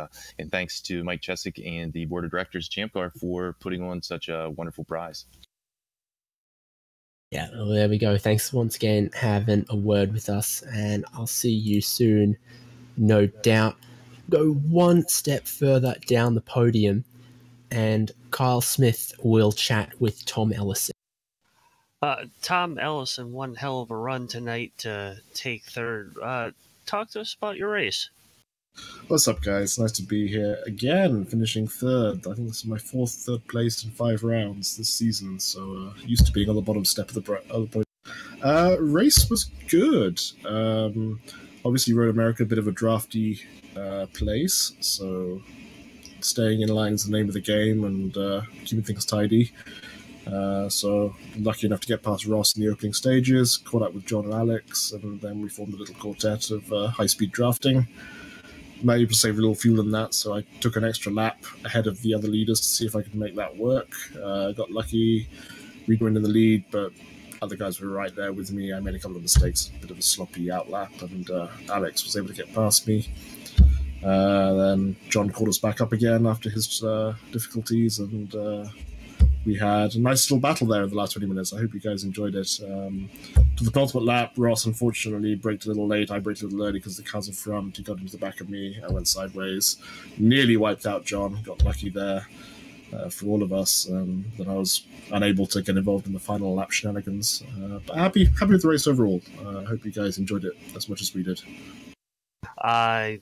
thanks to Mike Chesick and the board of directors of ChampCar for putting on such a wonderful prize. Yeah, well, there we go. Thanks once again having a word with us, and I'll see you soon, no doubt. Go one step further down the podium, and Kyle Smith will chat with Tom Ellison. Tom Ellison, one hell of a run tonight to take third. Talk to us about your race. What's up, guys? Nice to be here again, finishing third. I think this is my fourth third place in 5 rounds this season, so used to being on the bottom step of the podium. Race was good. Obviously, Road America, a bit of a drafty place, so staying in line is the name of the game and keeping things tidy. So lucky enough to get past Ross in the opening stages, caught up with John and Alex, and then we formed a little quartet of high-speed drafting. Might able to save a little fuel in that, so I took an extra lap ahead of the other leaders to see if I could make that work. Got lucky, rejoined in the lead, but other guys were right there with me. I made a couple of mistakes, a bit of a sloppy outlap, and Alex was able to get past me. Then John called us back up again after his difficulties, and we had a nice little battle there in the last 20 minutes. I hope you guys enjoyed it. To the penultimate lap, Ross unfortunately braked a little late. I braked a little early because the cars in front. He got into the back of me. I went sideways. Nearly wiped out John. Got lucky there for all of us. That I was unable to get involved in the final lap shenanigans. But happy with the race overall. I hope you guys enjoyed it as much as we did. I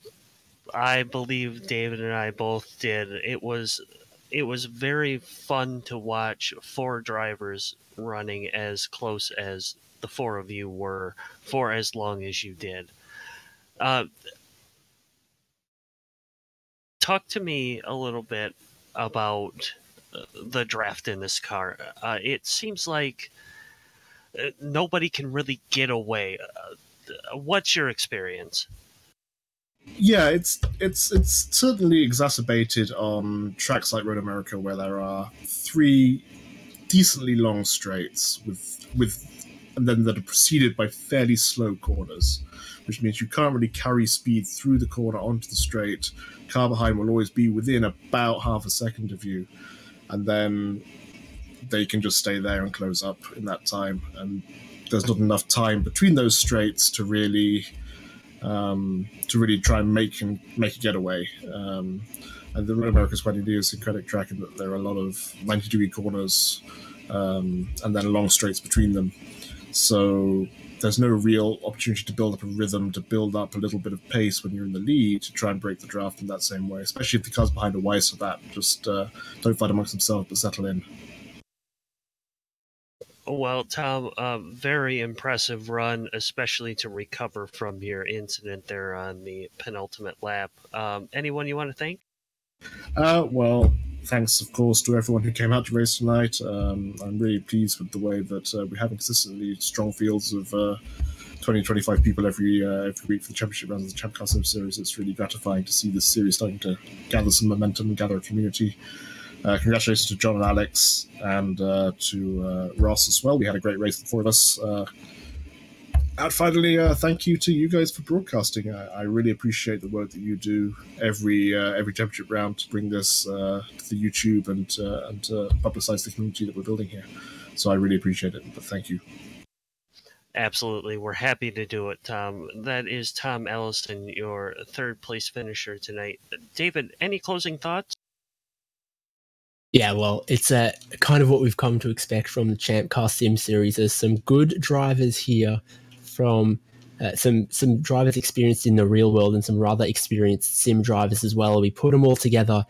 believe David and I both did. It was very fun to watch 4 drivers running as close as the 4 of you were for as long as you did. Talk to me a little bit about the draft in this car. It seems like nobody can really get away. What's your experience? Yeah, it's certainly exacerbated on tracks like Road America, where there are 3 decently long straights and then that are preceded by fairly slow corners, which means you can't really carry speed through the corner onto the straight. Car behind will always be within about half a second of you, and then they can just stay there and close up in that time. And there's not enough time between those straights to really try and make a getaway. And the Road America is quite an idiosyncratic track in that there are a lot of 90-degree corners and then long straights between them. So there's no real opportunity to build up a rhythm, to build up a little bit of pace when you're in the lead to try and break the draft in that same way, especially if the cars behind are wise for that. Just don't fight amongst themselves, but settle in. Well, Tom, very impressive run, especially to recover from your incident there on the penultimate lap. Anyone you want to thank? Well, thanks, of course, to everyone who came out to race tonight. I'm really pleased with the way that we're having consistently strong fields of 20-25 people every week for the championship rounds of the ChampCar Sim Series. It's really gratifying to see this series starting to gather some momentum and gather a community. Congratulations to John and Alex and to Ross as well. We had a great race, the 4 of us. And finally, thank you to you guys for broadcasting. I really appreciate the work that you do every championship round to bring this to the YouTube and to publicize the community that we're building here. So I really appreciate it, but thank you. Absolutely. We're happy to do it, Tom. That is Tom Ellison, your 3rd place finisher tonight. David, any closing thoughts? Yeah, well, it's kind of what we've come to expect from the ChampCar Sim Series. There's some good drivers here from some drivers experienced in the real world and some rather experienced sim drivers as well. We put them all together,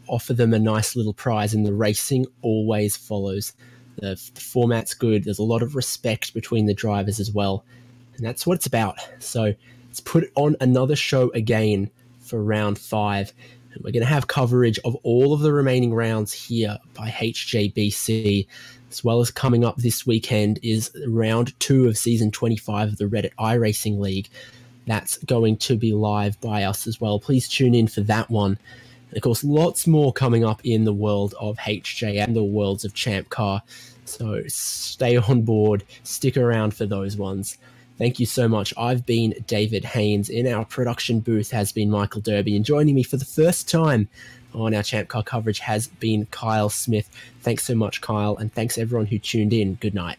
offer them a nice little prize, and the racing always follows. The format's good. There's a lot of respect between the drivers as well, and that's what it's about. So let's put on another show again for round 5. We're going to have coverage of all of the remaining rounds here by HJBC, as well as coming up this weekend is round 2 of season 25 of the Reddit iRacing League. that's going to be live by us as well. Please tune in for that one. And of course, lots more coming up in the world of HJ and the worlds of ChampCar. So stay on board, stick around for those ones. Thank you so much. I've been David Haynes. In our production booth has been Michael Derby, and joining me for the first time on our ChampCar coverage has been Kyle Smith. Thanks so much, Kyle, and thanks everyone who tuned in. Good night.